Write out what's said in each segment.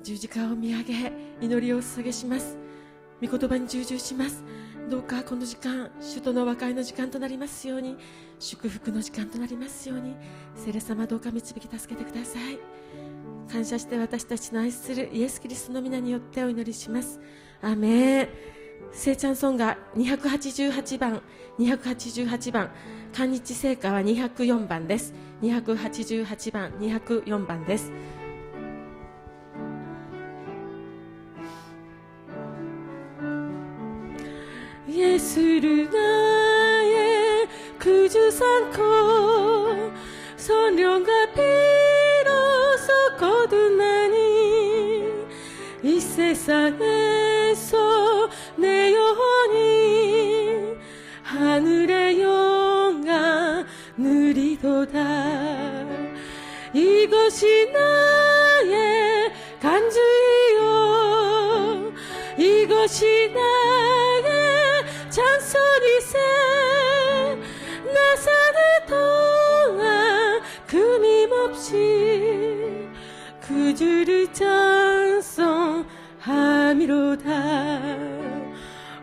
十字架を見上げ祈りを捧げします。御言葉に従順します。どうかこの時間、主との和解の時間となりますように、祝福の時間となりますように、聖霊様どうか導き助けてください。感謝して私たちの愛するイエス・キリストの皆によってお祈りします。アーメン。聖ちゃんソンが288番、288番、韓日聖歌は204番です。288番、204番です。예수를 나의 구주 삼고 선령과 피로써 거듭나니 이 세상에서 내 영혼이 하늘의 영광 누리도다. 이것이 나의 간주이요 이것이 나의 찬송이세. 나 사는 동안 금임없이 구주를 찬송함이로다.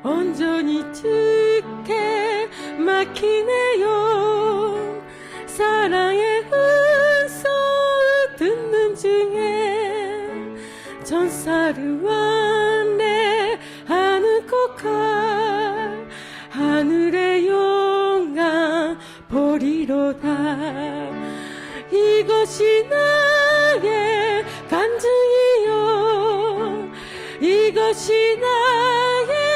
온전히 주께 맡기네요. 사랑의 음성을 듣는 중에 전사를 완례하는 꼭할 하늘의 영광 보리로다. 이것이 나의 간증이요 이것이 나의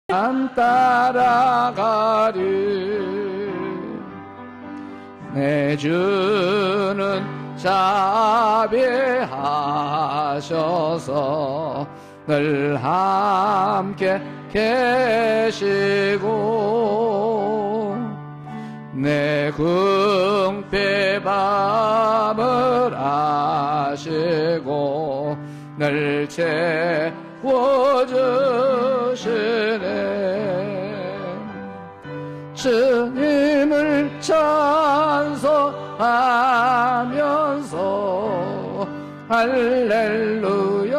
안 따라가리. 내 주는 자비하셔서 늘 함께 계시고 내 궁핍 밤을 아시고 늘 채워주시네. 주님을 찬송하면서 할렐루야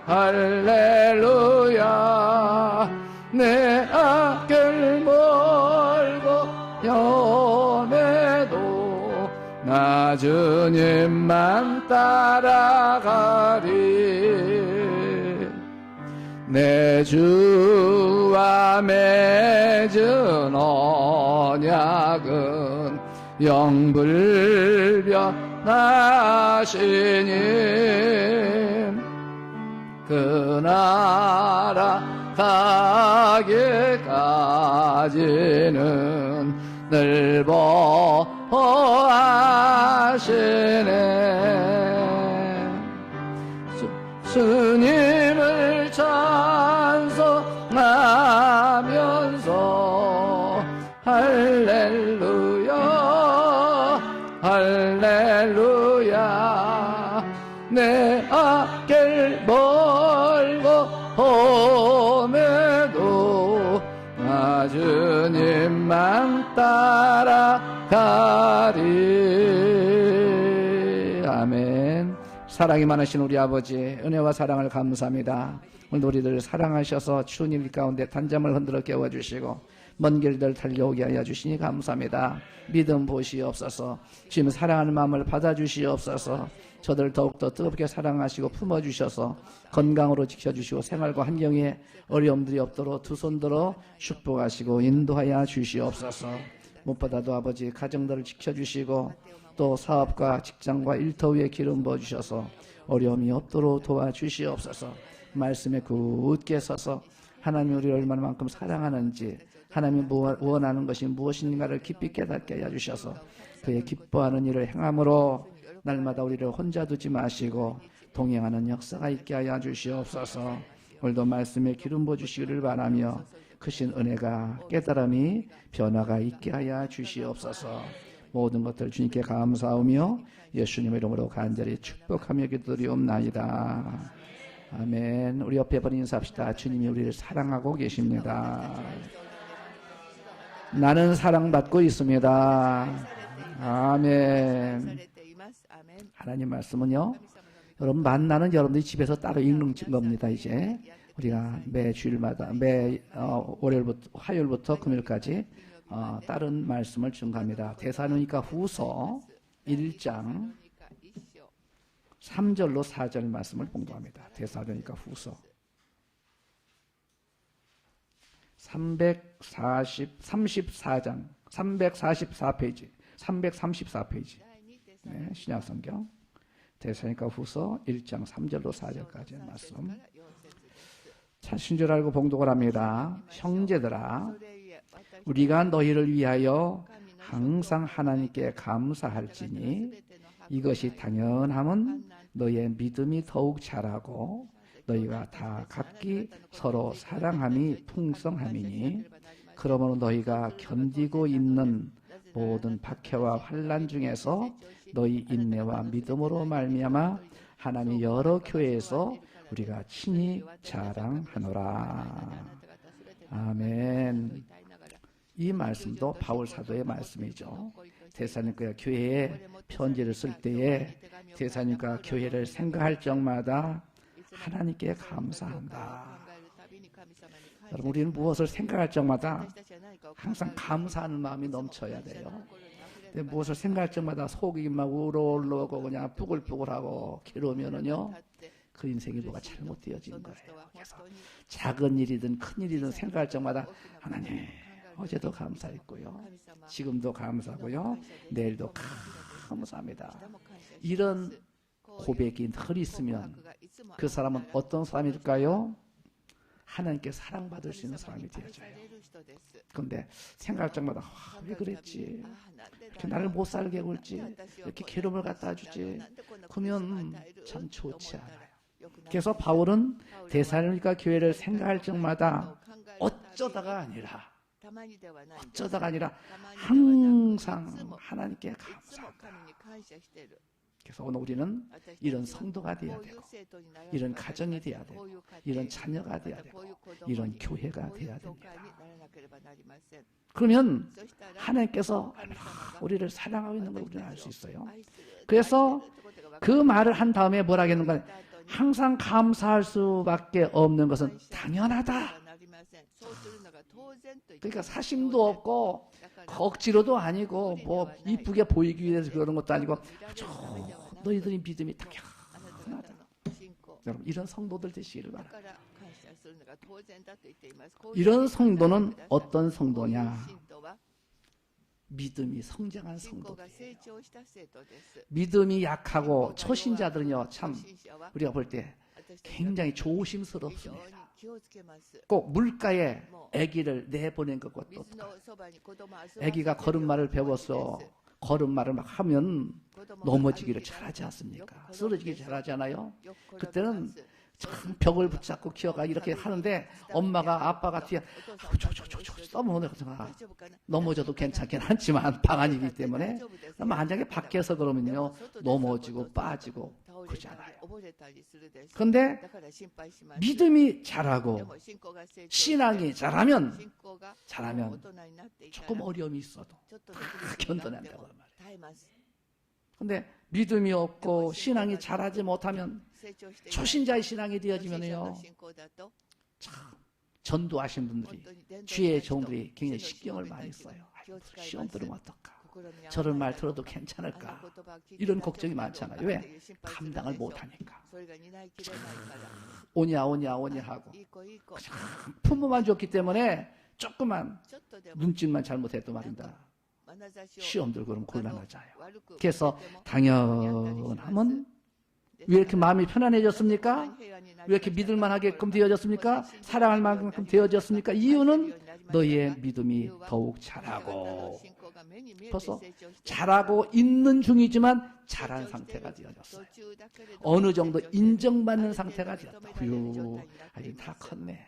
할렐루야. 내 앞길 멀고 염해도 나 주님만 따라가리. 내 주와 맺은 언약은 영불변하시니 그 나라 가기까지는 늘 보호하시네. 주님을 찬송하면서 할렐루야 할렐루야. 내 앞길 멀고 험해도 나 주님만 따라가리. 아멘. 사랑이 많으신 우리 아버지, 은혜와 사랑을 감사합니다. 오늘 우리들 사랑하셔서 추운 일 가운데 단잠을 흔들어 깨워주시고 먼 길들 달려오게 하여 주시니 감사합니다. 믿음 보시옵소서. 지금 사랑하는 마음을 받아주시옵소서. 저들 더욱더 뜨겁게 사랑하시고 품어주셔서 건강으로 지켜주시고 생활과 환경에 어려움들이 없도록 두 손 들어 축복하시고 인도하여 주시옵소서. 무엇보다도 아버지 가정들을 지켜주시고 또 사업과 직장과 일터 위에 기름 부어주셔서 어려움이 없도록 도와주시옵소서. 말씀에 굳게 서서 하나님이 우리를 얼마나만큼 사랑하는지, 하나님이 원하는 것이 무엇인가를 깊이 깨닫게 하여 주셔서 그의 기뻐하는 일을 행함으로 날마다 우리를 혼자 두지 마시고 동행하는 역사가 있게 하여 주시옵소서. 오늘도 말씀에 기름 부어주시기를 바라며 크신 은혜가 깨달음이 변화가 있게 하여 주시옵소서. 모든 것들 주님께 감사하며 예수님의 이름으로 간절히 축복하며 기도드리옵나이다. 아멘. 우리 옆에 번 인사합시다. 주님이 우리를 사랑하고 계십니다. 나는 사랑받고 있습니다. 아멘. 하나님 말씀은요, 여러분 만나는 여러분들이 집에서 따로 읽는 겁니다. 이제 우리가 매 주일마다 월요일부터 화요일부터 금요일까지 다른 말씀을 증거합니다. 데살로니가 후서 1장 3절로 4절 말씀을 봉독합니다. 데살로니가 후서 34장 344페이지 334페이지 네, 신약성경 데살로니가 후서 1장 3절로 4절까지의 말씀. 찾으신 줄 알고 봉독을 합니다. 형제들아, 우리가 너희를 위하여 항상 하나님께 감사할지니 이것이 당연함은 너희의 믿음이 더욱 자라고 너희가 다 각기 서로 사랑함이 풍성함이니 그러므로 너희가 견디고 있는 모든 박해와 환난 중에서 너희 인내와 믿음으로 말미암아 하나님 여러 교회에서 우리가 친히 자랑하노라. 아멘. 이 말씀도 바울 사도의 말씀이죠. 데살로니가 교회에 편지를 쓸 때에 데살로니가 교회를 생각할 적마다 하나님께 감사한다. 여러분, 우리는 무엇을 생각할 적마다 항상 감사하는 마음이 넘쳐야 돼요. 근데 무엇을 생각할 적마다 속이 막 우러올라오고 그냥 뿌글뿌글하고 괴로우면은요, 그 인생이 뭐가 잘못되어진 거예요. 그래서 작은 일이든 큰 일이든 생각할 적마다 하나님, 어제도 감사했고요, 지금도 감사하고요, 내일도 감사합니다. 이런 고백이 늘 있으면 그 사람은 어떤 사람일까요? 하나님께 사랑받을 수 있는 사람이 되어져요. 그런데 생각할 적마다 왜 그랬지? 이렇게 나를 못 살게 굴지? 이렇게 괴로움을 갖다 주지? 그러면 참 좋지 않아요. 그래서 바울은 데살로니가 교회를 생각할 적마다 어쩌다가 아니라 항상 하나님께 감사한다. 그래서 오늘 우리는 이런 성도가 되어야 되고, 이런 가정이 되어야 되고, 이런 자녀가 되어야 되고, 이런 교회가 되어야 됩니다. 그러면 하나님께서 우리를 사랑하고 있는 걸 우리는 알 수 있어요. 그래서 그 말을 한 다음에 뭐라 하겠는가? 항상 감사할 수밖에 없는 것은 당연하다. 그러니까 사심도 없고 억지로도 아니고 뭐 이쁘게 보이기 위해서 그러는 것도 아니고 너희들이 믿음이 당연하다. 여러분 이런 성도들 되시기를 바랍니다. 이런 성도는 어떤 성도냐? 믿음이 성장한 성도예요. 믿음이 약하고 초신자들은요, 참 우리가 볼 때 굉장히 조심스럽습니다. 꼭 물가에 아기를 내보낸 것과 똑같아요. 아기가 걸음마를 배워서 걸음마를 막 하면 넘어지기를 잘하지 않습니까? 쓰러지기 잘하잖아요. 그때는 참 벽을 붙잡고 기어가 이렇게 하는데 엄마가 아빠가 뒤에 써먹어내거나 넘어져도 괜찮긴 하지만 방안이기 때문에 만약에 밖에서 그러면요 넘어지고 빠지고 그러잖아요. 그런데 믿음이 자라고 신앙이 자라면 조금 어려움이 있어도 다 견뎌낸다고 말이에요. 그런데 믿음이 없고 신앙이 자라지 못하면 초신자의 신앙이 되어지면요 참 전도하신 분들이 주의 종들이 굉장히 신경을 많이 써요. 시험 들으면 어떨까? 저런 말 들어도 괜찮을까? 이런 걱정이 많잖아요. 왜? 감당을 못하니까. 오냐 하고 품모만 줬기 때문에 조그만 눈짓만 잘못해도 말인다. 시험들 그러면 곤란하잖아요. 그래서 당연함은 왜 이렇게 마음이 편안해졌습니까? 왜 이렇게 믿을만하게끔 되어졌습니까? 사랑할 만큼 되어졌습니까? 이유는 너희의 믿음이 더욱 자라고 벌써 자라고 있는 중이지만 자란 상태가 되어졌어요. 어느 정도 인정받는 상태가 되었다. 이제 다 컸네.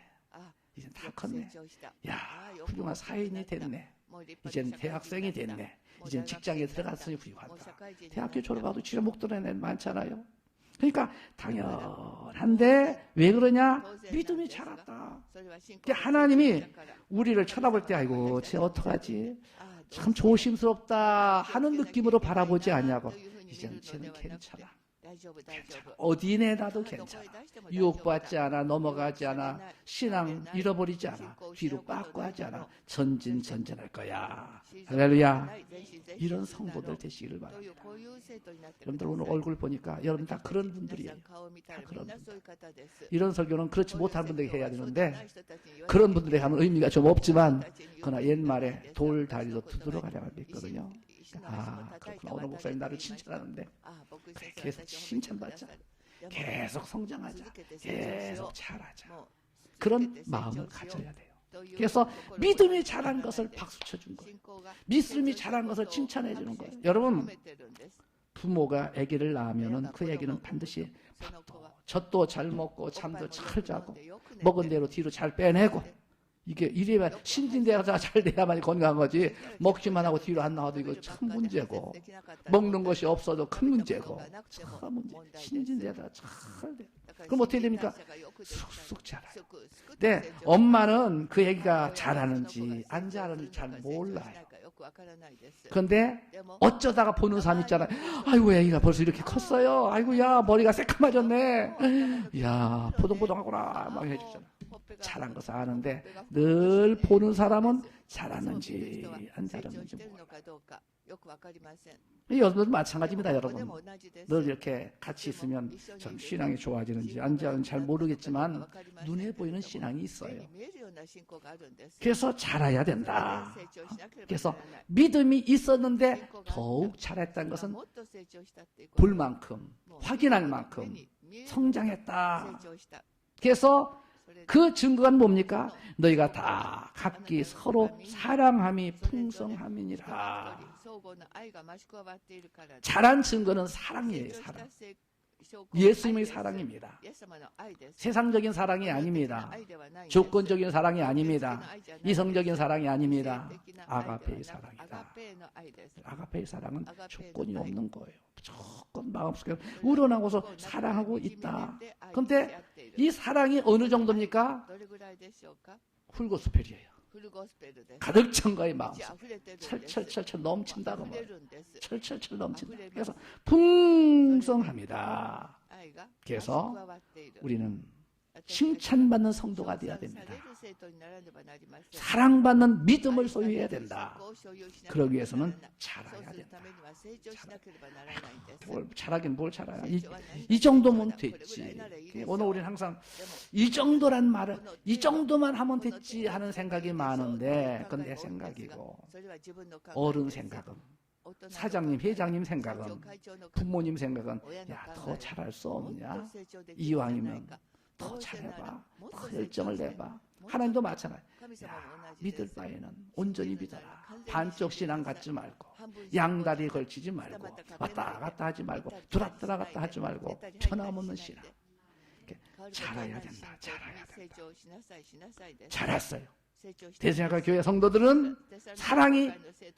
이제 다 컸네. 야, 훌륭한 사회인이 됐네. 이제는 대학생이 됐네. 이제는 직장에 들어갔으니 훌륭하다. 대학교 졸업하고 진짜 목 드러낸 애는 많잖아요. 그러니까 당연한데 왜 그러냐? 믿음이 자랐다. 하나님이 우리를 쳐다볼 때 아이고 쟤 어떡하지? 참 조심스럽다 하는 느낌으로 바라보지 않냐고. 이제는 쟤는 괜찮아. 어디 내놔도 괜찮아. 유혹받지 않아. 넘어가지 않아. 신앙 잃어버리지 않아. 뒤로 빠꾸 하지 않아. 전진할 거야. 할렐루야. 이런 성도들 되시기를 바랍니다. 여러분들 오늘 얼굴 보니까 여러분 다 그런 분들이에요. 다 그런 분들. 이런 설교는 그렇지 못한 분들에게 해야 되는데 그런 분들에게 하면 의미가 좀 없지만 그러나 옛말에 돌다리로 두드러가려고 했거든요. 그렇구나. 오늘 목사님 나를 칭찬하는데 그래, 계속 칭찬받자. 계속 성장하자. 계속 잘하자. 그런 마음을 가져야 돼요. 그래서 믿음이 자란 것을 박수 쳐준 거예요. 믿음이 자란 것을 칭찬해 주는 거예요. 여러분 부모가 아기를 낳으면 그 아기는 반드시 밥도 젖도 잘 먹고 잠도 잘 자고 먹은 대로 뒤로 잘 빼내고 이게 이래야 신진대사가 잘 돼야만이 건강한 거지. 먹기만 하고 뒤로 안 나와도 이거 참 문제고 먹는 것이 없어도 큰 문제고 참 문제. 신진대사가 잘 돼. 그럼 어떻게 됩니까? 쑥쑥 자라요. 근데 엄마는 그 애기가 잘하는지 안 잘하는지 잘 몰라요. 그런데 어쩌다가 보는 사람 있잖아요. 아이고 애기가 벌써 이렇게 컸어요. 아이고 야 머리가 새까매졌네. 야 포동포동하구나 막 해주잖아. 잘한 것을 아는데 늘 보는 사람은 잘하는지 안 잘하는지 몰라요. 여러분도 마찬가지입니다. 여러분 늘 이렇게 같이 있으면 좀 신앙이 좋아지는지 안 좋아지는지 잘 모르겠지만 눈에 보이는 신앙이 있어요. 그래서 자라야 된다. 그래서 믿음이 있었는데 더욱 자랐다는 것은 볼 만큼 확인할 만큼 성장했다. 그래서 그 증거가 뭡니까? 너희가 다 각기 서로 사랑함이 풍성함이니라. 잘한 증거는 사랑이에요. 사랑. 예수님의 사랑입니다. 세상적인 사랑이 아닙니다. 조건적인 사랑이 아닙니다. 이성적인 사랑이 아닙니다. 아가페의 사랑이다. 아가페의 사랑은 조건이 없는 거예요. 조건 마음속에 우러나고서 사랑하고 있다. 그런데 이 사랑이 어느 정도입니까? 훌고스펠이에요. 가득 찬 거의 마음속 철철철철 넘친다고 말해요. 철철철 넘친다. 그래서 풍성합니다. 그래서 우리는 칭찬받는 성도가 되어야 됩니다. 사랑받는 믿음을 소유해야 된다. 그러기 위해서는 자라야 된다. 뭘 자라긴 뭘 자라야. 이 정도면 됐지. 오늘 우리는 항상 이 정도란 말을 이 정도만 하면 됐지 하는 생각이 많은데 그건 내 생각이고 어른 생각은 사장님, 회장님 생각은 부모님 생각은 야, 더 잘할 수 없냐? 이왕이면 더 잘해봐. 더 열정을 내봐. 하나님도 마찬가지. 야, 믿을 바에는 온전히 믿어라. 반쪽 신앙 갖지 말고 양다리 걸치지 말고 왔다 갔다 하지 말고 들었다 갔다 하지 말고 변함없는 신앙. 잘해야 된다. 잘해야 된다. 잘했어요. 대성약과 교회 성도들은 사랑이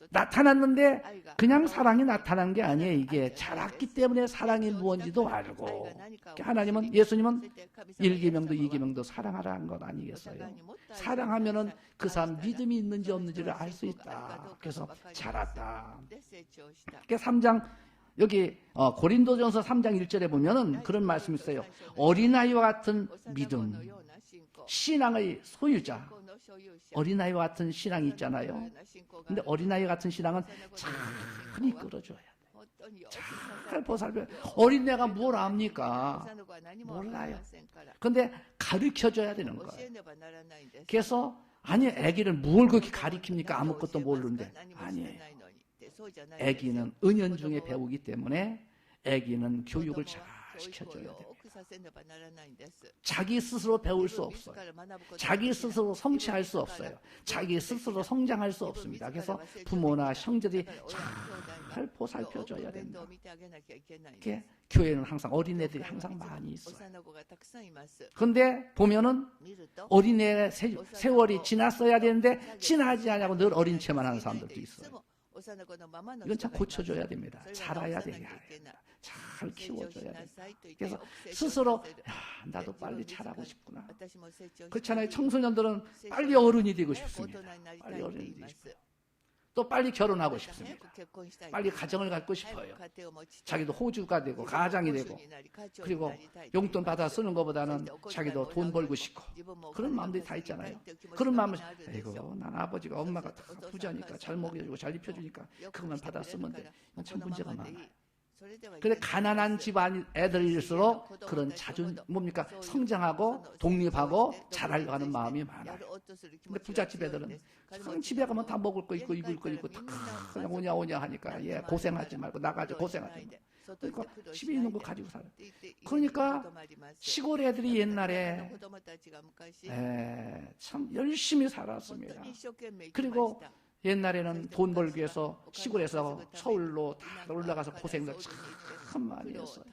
나타났는데 그냥 사랑이 나타난 게 아니에요. 이게 자랐기 때문에 사랑이 무언지도 알고 하나님은 예수님은 1계명도 2계명도 사랑하라 한 것 아니겠어요? 사랑하면은 그 사람 믿음이 있는지 없는지를 알 수 있다. 그래서 자랐다. 3장 여기 고린도전서 3장 1절에 보면은 그런 말씀이 있어요. 어린아이와 같은 믿음, 신앙의 소유자. 어린아이와 같은 신앙이 있잖아요. 근데 어린아이 같은 신앙은 잘 이끌어줘야 돼. 잘 보살펴. 어린애가 뭘 압니까? 몰라요. 근데 가르쳐줘야 되는 거예요. 그래서 아니 애기를 뭘 그렇게 가르칩니까? 아무것도 모르는데. 아니에요. 애기는 은연중에 배우기 때문에 애기는 교육을 잘 시켜줘야 돼요. 자기 스스로 배울 수 없어요. 자기 스스로 성취할 수 없어요. 자기 스스로 성장할 수 없습니다. 그래서 부모나 형제들이 잘 보살펴줘야 된다. 교회는 항상 어린애들이 항상 많이 있어요. 그런데 보면은 어린애 세월이 지났어야 되는데 지나지 않냐고 늘 어린 체만 하는 사람들도 있어요. 이건 참 고쳐줘야 됩니다. 자라야 되게 합니다. 잘 키워줘야 됩니다. 그래서 스스로 나도 빨리 자라고 싶구나. 그렇잖아요. 청소년들은 빨리 어른이 되고 싶습니다. 빨리 어른이 되고 싶어요. 또 빨리 결혼하고 싶습니다. 빨리 가정을 갖고 싶어요. 자기도 호주가 되고 가장이 되고 그리고 용돈 받아 쓰는 것보다는 자기도 돈 벌고 싶고 그런 마음들이 다 있잖아요. 그런 마음을 아이고 난 아버지가 엄마가 다 부자니까 잘 먹여주고 잘 입혀주니까 그것만 받아 쓰면 돼. 이건 참 문제가 많아요. 근데 가난한 집안 애들일수록 그런 뭡니까? 성장하고 독립하고 잘하려고 하는 마음이 많아요. 근데 부잣집 애들은 집에 가면 다 먹을 거 있고 입을 거 있고 다 그냥 오냐 오냐 하니까 고생하지 말고 나가지 고생하지 말고. 그러니까 집에 있는 거 가지고 살아요. 그러니까 시골 애들이 옛날에 참 열심히 살았습니다. 그리고 옛날에는 돈 벌기 위해서 시골에서 서울로 다 올라가서 고생을 참 많이 했어요.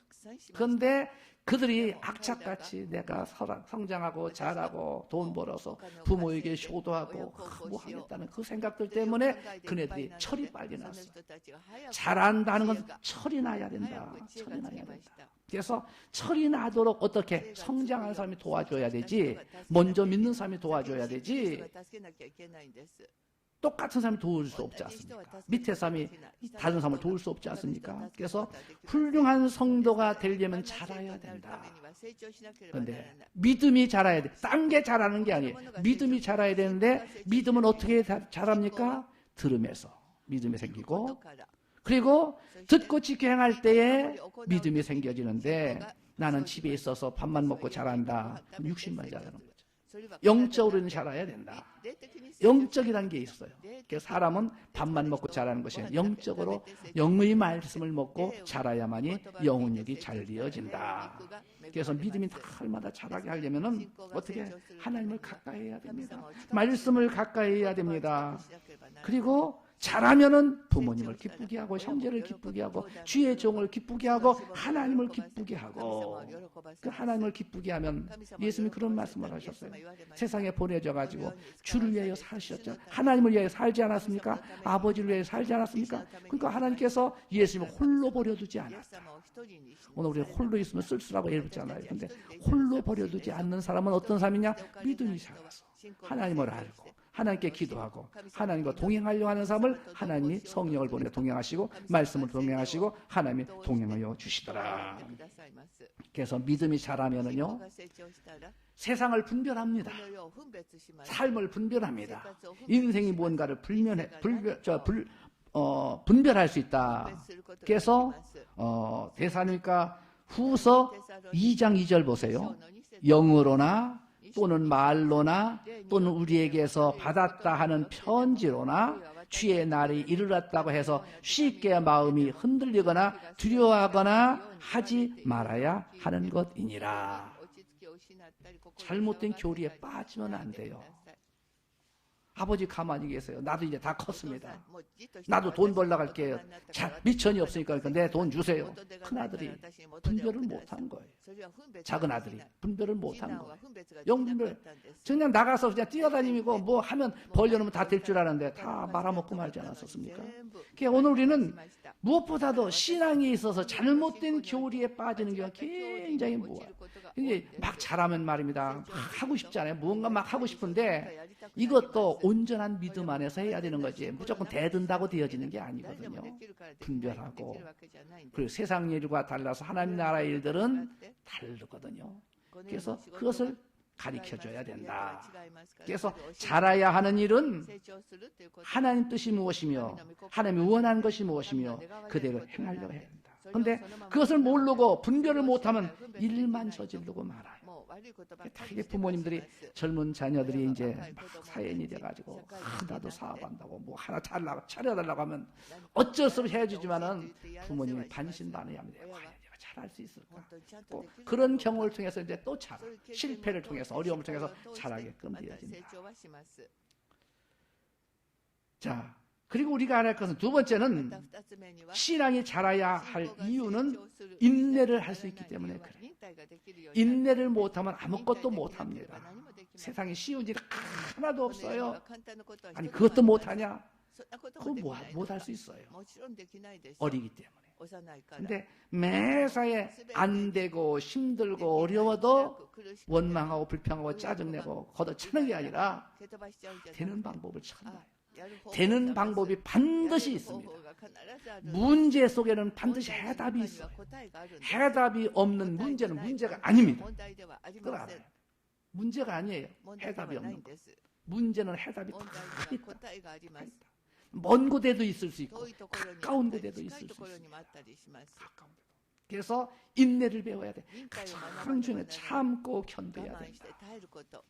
그런데 그들이 악착같이 내가 성장하고 잘하고 돈 벌어서 부모에게 효도하고 뭐 하겠다는 그 생각들 때문에 그네들이 철이 빨리 났어요. 잘한다는 건 철이 나야 된다. 철이 나야 된다. 그래서 철이 나도록 어떻게 성장하는 사람이 도와줘야 되지. 먼저 믿는 사람이 도와줘야 되지. 똑같은 사람이 도울 수 없지 않습니까? 밑에 사람이 다른 사람을 도울 수 없지 않습니까? 그래서 훌륭한 성도가 되려면 자라야 된다. 그런데 믿음이 자라야 돼. 딴 게 자라는 게 아니에요. 믿음이 자라야 되는데 믿음은 어떻게 자랍니까? 들음에서 믿음이 생기고 그리고 듣고 지켜 행할 때에 믿음이 생겨지는데 나는 집에 있어서 밥만 먹고 자란다. 육신만 자라는 거죠. 영적으로는 자라야 된다. 영적이라는 게 있어요. 그래서 사람은 밥만 먹고 자라는 것이 아니라 영적으로 영의 말씀을 먹고 자라야만이 영혼력이 잘 이어진다. 그래서 믿음이 날마다 자라게 하려면은 어떻게 하나님을 가까이 해야 됩니다. 말씀을 가까이 해야 됩니다. 그리고 잘하면은 부모님을 기쁘게 하고 형제를 기쁘게 하고 주의 종을 기쁘게 하고 하나님을 기쁘게 하고 그 하나님을 기쁘게 하면 예수님이 그런 말씀을 하셨어요. 세상에 보내져 가지고 주를 위하여 사셨죠. 하나님을 위하여 살지 않았습니까? 아버지를 위하여 살지 않았습니까? 그러니까 하나님께서 예수님을 홀로 버려두지 않았다. 오늘 우리 홀로 있으면 쓸쓸하고 예쁘잖아요. 근데 홀로 버려두지 않는 사람은 어떤 사람이냐? 믿음이 살아서 하나님을 알고 하나님께 기도하고 하나님과 동행하려고 하는 사람을 하나님이 성령을 보내 동행하시고 말씀을 동행하시고 하나님이 동행하여 주시더라. 그래서 믿음이 자라면은요 세상을 분별합니다. 삶을 분별합니다. 인생이 뭔가를 분별할 수 있다. 그래서 데살로니가 후서 2장 2절 보세요. 영으로나 또는 말로나 또는 우리에게서 받았다 하는 편지로나 주의 날이 이르렀다고 해서 쉽게 마음이 흔들리거나 두려워하거나 하지 말아야 하는 것이니라. 잘못된 교리에 빠지면 안 돼요. 아버지 가만히 계세요. 나도 이제 다 컸습니다. 나도 돈 벌러 갈게요. 자, 미천이 없으니까 내 돈 주세요. 큰아들이 분별을 못한 거예요. 작은 아들이 분별을 못한 거예요. 영분별. 그냥 나가서 그냥 뛰어다니고 뭐 하면 벌려놓으면 다 될 줄 아는데 다 말아먹고 말지 않았었습니까? 그러니까 오늘 우리는 무엇보다도 신앙에 있어서 잘못된 교리에 빠지는 경우가 굉장히 많아요. 이게 막 잘하면 말입니다. 막 하고 싶지 않아요. 무언가 막 하고 싶은데 이것도 온전한 믿음 안에서 해야 되는 거지. 무조건 대든다고 되어지는 게 아니거든요. 분별하고. 그리고 세상 일과 달라서 하나님 나라의 일들은 다르거든요. 그래서 그것을 가르쳐줘야 된다. 그래서 잘해야 하는 일은 하나님 뜻이 무엇이며 하나님이 원하는 것이 무엇이며 그대로 행하려고 해야 된다. 그런데 그것을 모르고 분별을 못하면 일만 저지르고 말아요. 되게 부모님들이 젊은 자녀들이 이제 막 사연이 돼가지고 나도 사업한다고 뭐 하나 차려달라고 하면 어쩔 수 없이 해주지만은 부모님이 반신반의합니다. 과연 내가 잘할 수 있을까? 또 그런 경우를 통해서 이제 또 실패를 통해서 어려움을 통해서 잘하게끔 되어진다. 자. 그리고 우리가 알아야 할 것은 두 번째는 신앙이 자라야 할 이유는 인내를 할 수 있기 때문에 그래요. 인내를 못하면 아무것도 못합니다. 세상에 쉬운 일 하나도 없어요. 아니 그것도 못하냐? 그거 못할 수 있어요. 어리기 때문에. 근데 매사에 안 되고 힘들고 어려워도 원망하고 불평하고 짜증내고 걷어차는 게 아니라 되는 방법을 찾아요. 되는 방법이 반드시 있습니다. 문제 속에는 반드시 해답이 있어요. 해답이 없는 문제는 문제가 아닙니다. 그걸 알아요. 문제가 아니에요. 해답이 없는 거. 문제는 해답이 다 있다. 먼 곳에도 있을 수 있고 가까운 곳에도 있을 수 있습니다. 가까운 곳. 그래서 인내를 배워야 돼. 가장 중요한 참고 견뎌야 된다.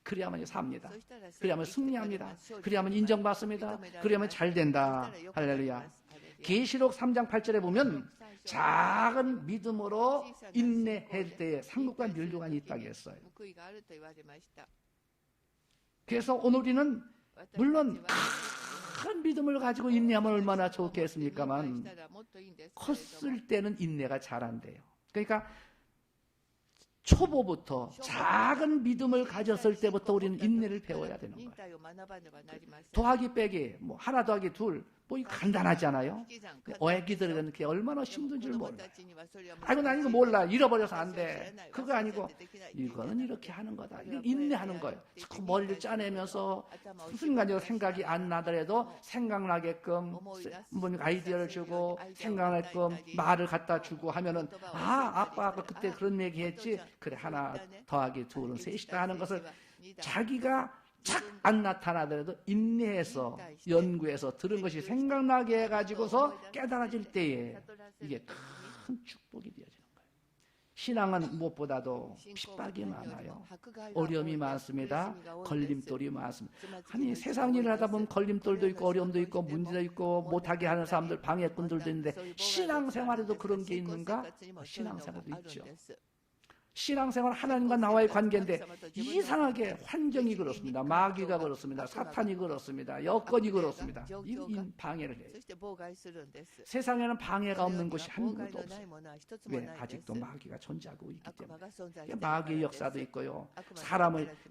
그래야만 삽니다. 그래야만 승리합니다. 그래야만 인정받습니다. 그래야만 잘 된다. 할렐루야. 계시록 3장 8절에 보면 작은 믿음으로 인내할 때에 상급과 멸류관이 있다고 했어요. 그래서 오늘 우리는 물론 큰 믿음을 가지고 인내하면 얼마나 좋겠습니까만 컸을 때는 인내가 잘 안 돼요. 그러니까 초보부터 작은 믿음을 가졌을 때부터 우리는 인내를 배워야 되는 거예요. 더하기 빼기, 뭐 하나 더하기 둘, 뭐 이거 간단하잖아요. 애기들은 그게 얼마나 힘든 줄 몰라요. 아이고 난 이거 몰라, 잃어버려서 안 돼. 그거 아니고 이거는 이렇게 하는 거다. 이건 인내하는 거예요. 자꾸 머리를 짜내면서 순간적으로 생각이 안 나더라도 생각나게끔 아이디어를 주고 생각나게끔 말을 갖다 주고 하면은 아빠가 그때 그런 얘기했지. 그래 하나 더하기 둘은 셋이다 하는 것을 자기가 착 안 나타나더라도 인내해서 연구해서 들은 것이 생각나게 해가지고서 깨달아질 때에 이게 큰 축복이 되어지는 거예요. 신앙은 무엇보다도 핍박이 많아요. 어려움이 많습니다. 걸림돌이 많습니다. 아니 세상 일을 하다 보면 걸림돌도 있고 어려움도 있고 문제도 있고 못하게 하는 사람들 방해꾼들도 있는데 신앙생활에도 그런 게 있는가? 신앙생활도 있죠. 신앙생활 하나님과 나와의 관계인데 이상하게 환경이 그렇습니다. 마귀가 그렇습니다. 사탄이 그렇습니다. 여건이 그렇습니다. 이 방해를 해요. 세상에는 방해가 없는 곳이 한 곳도 없어요. 왜? 아직도 마귀가 존재하고 있기 때문에. 마귀의 역사도 있고요.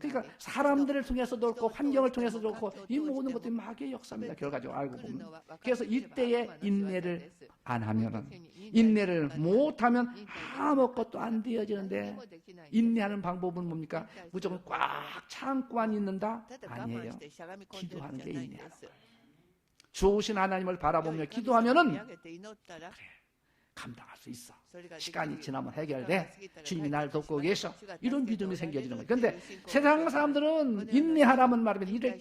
그러니까 사람들을 통해서도 그렇고 환경을 통해서도 그렇고 이 모든 것들이 마귀의 역사입니다. 결과적으로 알고 보면. 그래서 이때에 인내를 안 하면은, 인내를 못하면 아무것도 안 되어지는데, 인내하는 방법은 뭡니까? 무조건 꽉 참고만 있는다? 아니에요. 기도하는 게 인내하는 거예요. 좋으신 하나님을 바라보며 기도하면은 그래, 감당할 수 있어. 시간이 지나면 해결돼. 주님이 날 돕고 계셔. 이런 믿음이 생겨지는 거예요. 그런데 세상 사람들은 인내하라면 말하면 이를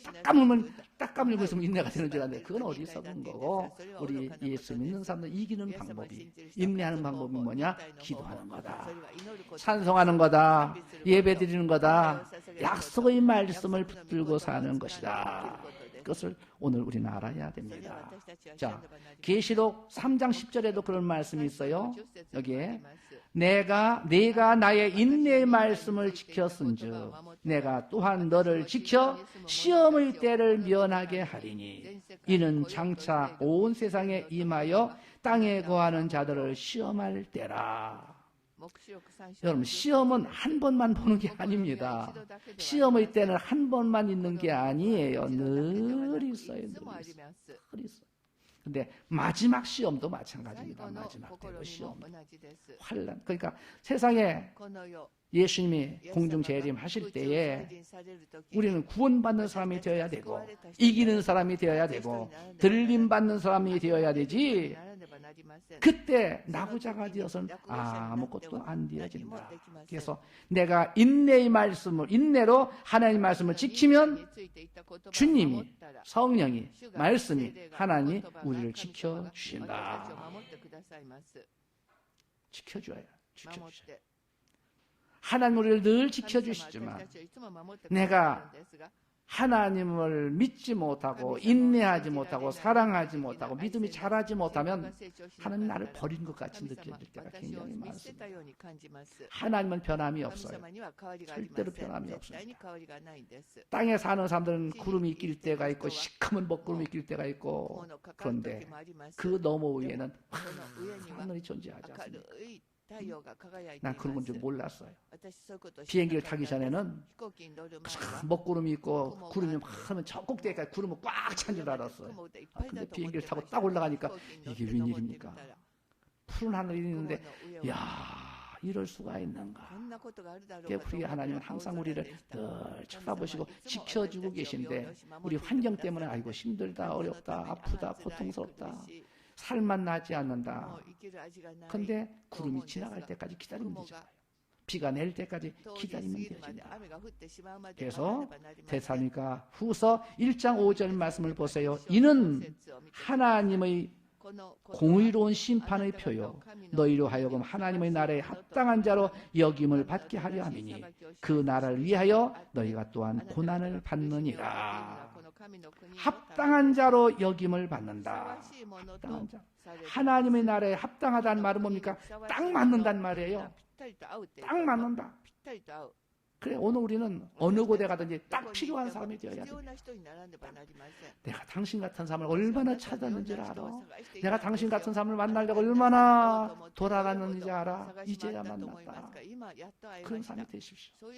딱 까물고 있으면 인내가 되는 줄 아는데 그건 어디서 본 거고, 우리 예수 믿는 사람들 이기는 방법이, 인내하는 방법이 뭐냐? 기도하는 거다. 찬송하는 거다. 예배 드리는 거다. 약속의 말씀을 붙들고 사는 것이다. 그것을 오늘 우리는 알아야 됩니다. 자, 계시록 3장 10절에도 그런 말씀이 있어요. 여기에 내가 나의 인내의 말씀을 지켰은즉 내가 또한 너를 지켜 시험의 때를 면하게 하리니 이는 장차 온 세상에 임하여 땅에 거하는 자들을 시험할 때라. 여러분, 시험은 한 번만 보는 게 아닙니다. 시험의 때는 한 번만 있는 게 아니에요. 늘 있어요. 늘 있어요. 근데 마지막 시험도 마찬가지입니다. 마지막 때의 시험, 환난. 그러니까 세상에 예수님이 공중 재림하실 때에 우리는 구원받는 사람이 되어야 되고 이기는 사람이 되어야 되고 들림받는 사람이 되어야 되지, 그때 나부자가 되어서는 아무것도 안 되어진다. 그래서 내가 인내로 하나님의 말씀을 지키면 주님이, 성령이, 말씀이, 하나님이 우리를 지켜주신다. 지켜줘요. 하나님 우리를 늘 지켜주시지만 내가 하나님을 믿지 못하고 인내하지 못하고 사랑하지 못하고 믿음이 자라지 못하면 하나님 나를 버린 것 같이 느껴질 때가 굉장히 많습니다. 하나님은 변함이 없어요. 절대로 변함이 없어요. 땅에 사는 사람들은 구름이 낄 때가 있고 시커먼 먹구름이 낄 때가 있고, 그런데 그 너머 위에는 하늘이 존재하지 않습니다. 난 그런 건 줄 몰랐어요. 비행기를 타기 전에는 먹구름이 있고 구름이 막 하면 저 꼭대기까지 구름은 꽉 찬 줄 알았어요. 근데 비행기를 타고 딱 올라가니까 이게 웬일입니까? 푸른 하늘이 있는데, 이야, 이럴 수가 있는가? 우리 하나님은 항상 우리를 늘 쳐다보시고 지켜주고 계신데, 우리 환경 때문에 아이고 힘들다, 어렵다, 아프다, 고통스럽다, 살만 나지 않는다. 근데 구름이 지나갈 때까지 기다리면 되잖아요. 비가 내릴 때까지 기다리면 되잖아요. 그래서 데살로니가 후서 1장 5절 말씀을 보세요. 이는 하나님의 공의로운 심판의 표요 너희로 하여금 하나님의 나라에 합당한 자로 여김을 받게 하려 함이니 그 나라를 위하여 너희가 또한 고난을 받느니라. 합당한 자로 여김을 받는다. 합당한 자. 하나님의 나라에 합당하다는 말은 뭡니까? 딱 맞는다는 말이에요. 딱 맞는다. 그래, 오늘 우리는 어느 곳에 가든지 딱 필요한 사람이 되어야 돼. 내가 당신 같은 사람을 얼마나 찾았는지 알아? 내가 당신 같은 사람을 만나려고 얼마나 돌아갔는지 알아? 이제야 만났다. 그런 사람이 되십시오.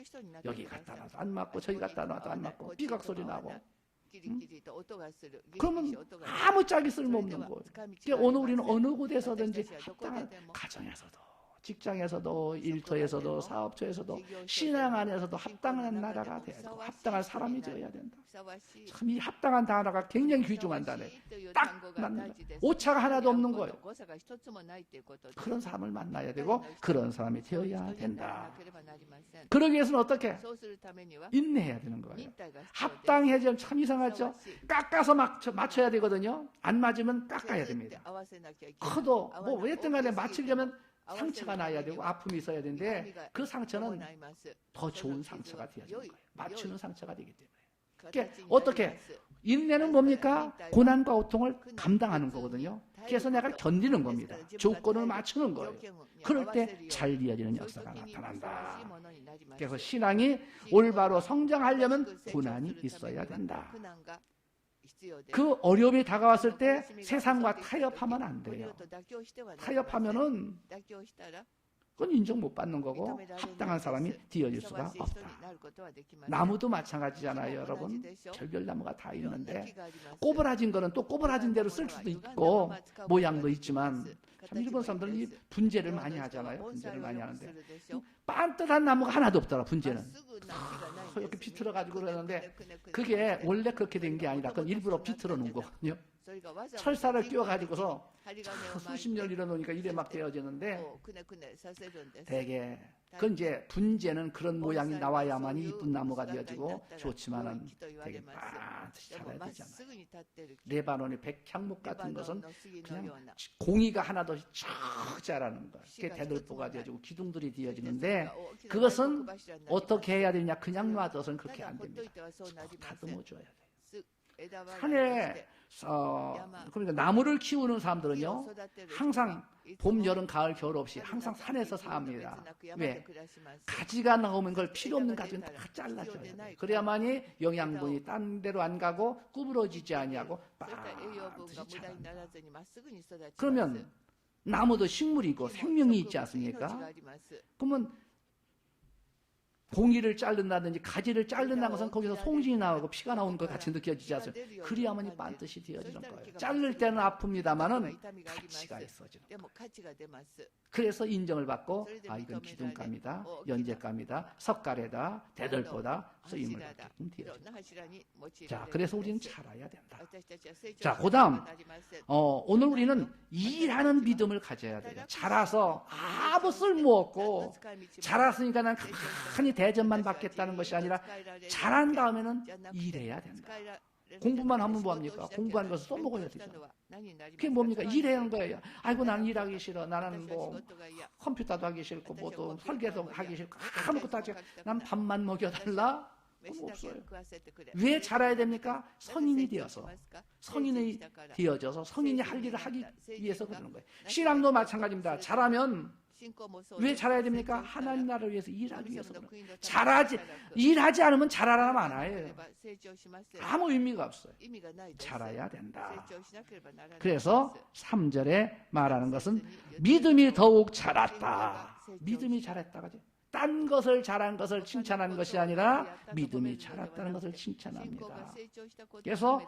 여기 갔다 놔도 안 맞고 저기 갔다 놔도 안 맞고 삐각 소리 나고, 그러면 아무 짝이 쓸모없는 거예요. 그러니까 오늘 우리는 어느 곳에서든지 합당한, 가정에서도 직장에서도 일터에서도 사업처에서도 신앙 안에서도 합당한 나라가 돼야 되고 합당한 사람이 되어야 된다. 참 이 합당한 단어가 굉장히 귀중한 단어예요. 딱 맞는 거예요. 오차가 하나도 없는 거예요. 그런 사람을 만나야 되고 그런 사람이 되어야 된다. 그러기 위해서는 어떻게? 인내해야 되는 거예요. 합당해지면 참 이상하죠. 깎아서 맞춰야 되거든요. 안 맞으면 깎아야 됩니다. 커도 뭐 어쨌든 간에 맞추려면 상처가 나야 되고 아픔이 있어야 되는데 그 상처는 더 좋은 상처가 되어야 되는 거예요. 맞추는 상처가 되기 때문에. 어떻게? 인내는 뭡니까? 고난과 고통을 감당하는 거거든요. 그래서 내가 견디는 겁니다. 조건을 맞추는 거예요. 그럴 때 잘 이어지는 역사가 나타난다. 그래서 신앙이 올바로 성장하려면 고난이 있어야 된다. 그 어려움이 다가왔을 때 세상과 타협하면 안 돼요. 타협하면은 그건 인정 못 받는 거고 합당한 사람이 되어질 수가 없다. 나무도 마찬가지잖아요, 여러분. 별별 나무가 다 있는데 꼬부라진 거는 또 꼬부라진 대로 쓸 수도 있고 모양도 있지만 참 일본 사람들은 이 분재를 많이 하잖아요. 분재를 많이 하는데 빤듯한 나무가 하나도 없더라. 분재는 이렇게 비틀어 가지고 그러는데 그게 원래 그렇게 된 게 아니라 그건 일부러 비틀어 놓은 거거든요. 철사를 끼워가지고서 수십 년 일어놓으니까 이래 막 되어지는데 대개 그건 이제 분재는 그런 모양이 나와야만 이쁜 나무가 되어지고 좋지만은 되게 반드시 자라야 되잖아요. 레바논의 백향목 같은 것은 그냥 공이가 하나도 쭉 자라는 거예요. 그게 대들보가 되어지고 기둥들이 되어지는데 그것은 어떻게 해야 되냐? 그냥 놔둬서는 그렇게 안 됩니다. 다듬어줘야 돼요. 산에 그러니까 나무를 키우는 사람들은요 항상 봄, 여름, 가을, 겨울 없이 항상 산에서 삽니다. 왜? 가지가 나오면 그걸 필요 없는 가지는 다 잘라줘야 돼요. 그래야만이 영양분이 딴 데로 안 가고 구부러지지 아니하고 반드시 자란다. 그러면 나무도 식물이고 생명이 있지 않습니까? 그러면 공이를 자른다든지 가지를 자른다는 것은 거기서 송진이 나오고 피가 나오는 것 같이 느껴지지 않습니까? 그래야만이 반드시 되어지는 거예요. 자를 때는 아픕니다만은 가치가 있어지는 거예요. 그래서 인정을 받고 아 이건 기둥감이다, 연재감이다, 석가래다, 대들보다 쓰임을 받게끔 되어지는 거예요. 자, 그래서 우리는 자라야 된다. 자, 그 다음 오늘 우리는 일하는 믿음을 가져야 돼요. 자라서 아무 쓸모없고 자랐으니까 난 가만히 대접만 받겠다는 것이 아니라 자란 다음에는 일해야 된다. 공부만 하면 뭐합니까? 공부하는 것을 써먹어야 되죠. 그게 뭡니까? 일하는 거예요. 아이고 나는 일하기 싫어. 나는 뭐 컴퓨터도 하기 싫고 뭐 또 설계도 하기 싫고 아무것도 하지. 난 밥만 먹여달라? 그거 없어요. 왜 자라야 됩니까? 성인이 되어서 성인이 되어져서 성인이 할 일을 하기 위해서 그러는 거예요. 신앙도 마찬가지입니다. 자라면 왜 자라야 됩니까? 하나님 나라를 위해서 일하기 위해서 그런 거예요. 일하지 않으면 자라라면 안 해요. 아무 의미가 없어요. 자라야 된다. 그래서 3절에 말하는 것은 믿음이 더욱 자랐다. 믿음이 자랐다가지. 딴 것을 자란 것을 칭찬하는 것이 아니라 믿음이 자랐다는 것을 칭찬합니다. 그래서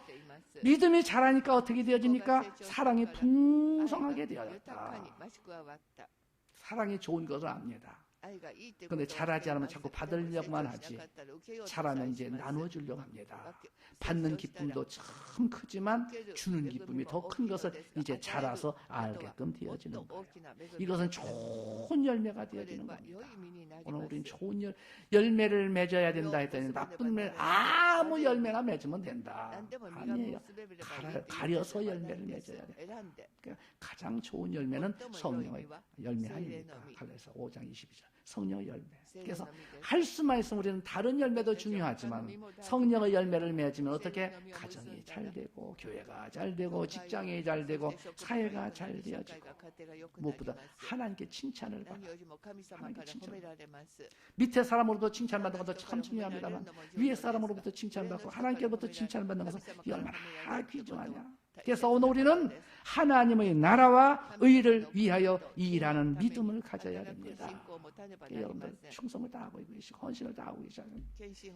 믿음이 자라니까 어떻게 되어집니까? 사랑이 풍성하게 되어졌다. 사랑이 좋은 것을 압니다. 그런데 잘하지 않으면 자꾸 받으려고만 하지. 잘하면 이제 나눠주려고 합니다. 받는 기쁨도 참 크지만 주는 기쁨이 더 큰 것을 이제 자라서 알게끔 되어지는 거예요. 이것은 좋은 열매가 되어지는 겁니다. 오늘 우리는 좋은 열매를 맺어야 된다 했더니 나쁜 열매 아무 열매나 맺으면 된다. 아니에요. 가려서 열매를 맺어야 돼. 그러니까 가장 좋은 열매는 성령의 열매 아닙니까? 갈라디아서 5장 22절. 성령의 열매. 그래서 할 수만 있으면 우리는 다른 열매도 중요하지만 성령의 열매를 맺으면 어떻게 가정이 잘 되고 교회가 잘 되고 직장이 잘 되고 사회가 잘 되어지고 무엇보다 하나님께 칭찬을 받아. 하나님께 칭찬을 받아. 밑에 사람으로부터 칭찬받는 것도 참 중요합니다만 위에 사람으로부터 칭찬받고 하나님께로부터 칭찬받는 것은 이 얼마나 귀중하냐. 그래서 오늘 우리는 하나님의 나라와 의를 위하여 일하는 믿음을 가져야 됩니다. 여러분들 충성을 다하고 계시고 헌신을 다하고 계시잖아요.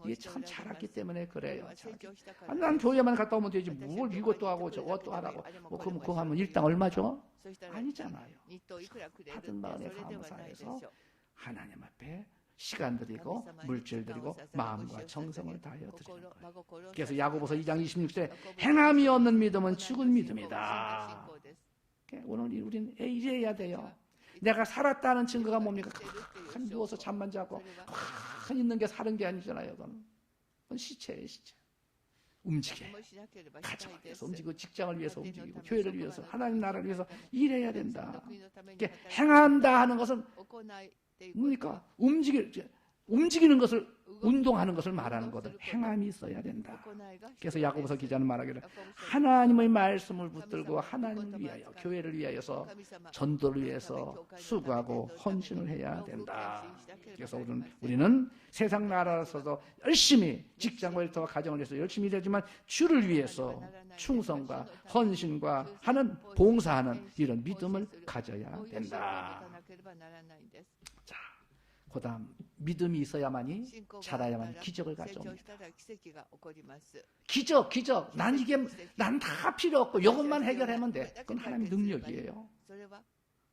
이게 참 자랐기 때문에 그래요. 난 교회만 갔다 오면 되지 뭘 이것도 하고 저것도 하라고. 뭐 그럼 그거 하면 일당 얼마죠? 아니잖아요. 받은 마음에 감사해서 하나님 앞에 시간 드리고 물질 드리고 마음과 정성을 다하여 드리는 거예요. 그래서 야고보서 2장 26절에 행함이 없는 믿음은 죽은 믿음이다. 오늘 우리는 이래야 돼요. 내가 살았다는 증거가 뭡니까? 가만히 누워서 잠만 자고 가만히 있는 게 사는 게 아니잖아요. 그건 시체예요, 시체. 움직여. 가정을 위해서 움직이고 직장을 위해서 움직이고 교회를 위해서 하나님 나라를 위해서 일해야 된다. 행한다 하는 것은 뭡니까? 움직이는 것을, 운동하는 것을 말하는 것을 행함이 있어야 된다. 그래서 야고보서 기자는 말하기를 하나님의 말씀을 붙들고 하나님을 위하여, 교회를 위하여서, 전도를 위해서 수고하고 헌신을 해야 된다. 그래서 우리는 세상 나라에서도 열심히 직장과 일터와 가정을 위해서 열심히 일하지만 주를 위해서 충성과 헌신과 하는, 봉사하는 이런 믿음을 가져야 된다. 자, 그 다음 믿음이 있어야만이, 자라야만 기적을 가져옵니다. 기적. 난 다 필요 없고 이것만 해결하면 돼. 그건 하나님의 능력이에요.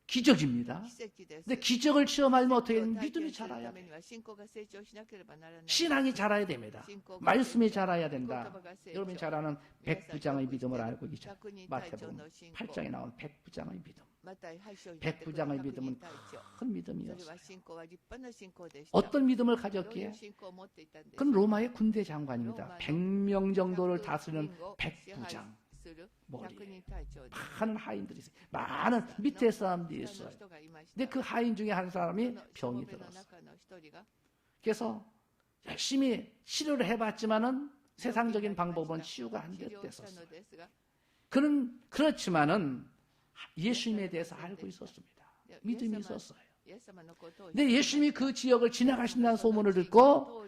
기적입니다. 근데 기적을 체험하려면 어떻게 해야? 믿음이 자라야 돼. 신앙이 자라야 됩니다. 말씀이 자라야 된다. 여러분이 잘 아는 백부장의 믿음을 알고 계시죠? 마태복음 8장에 나온 백부장의 믿음. 백부장의 믿음은 큰 믿음이었어요. 어떤 믿음을 가졌기에? 그건 로마의 군대 장관입니다. 100명 정도를 다스리는 백부장. 머리에 많은 하인들이 있어요. 많은 밑에 사람들이 있어요. 근데 그 하인 중에 한 사람이 병이 들었어요. 그래서 열심히 치료를 해봤지만은 세상적인 방법은 치유가 안 됐었어요. 그렇지만은 예수님에 대해서 알고 있었습니다. 믿음이 있었어요. 근데 예수님이 그 지역을 지나가신다는 소문을 듣고,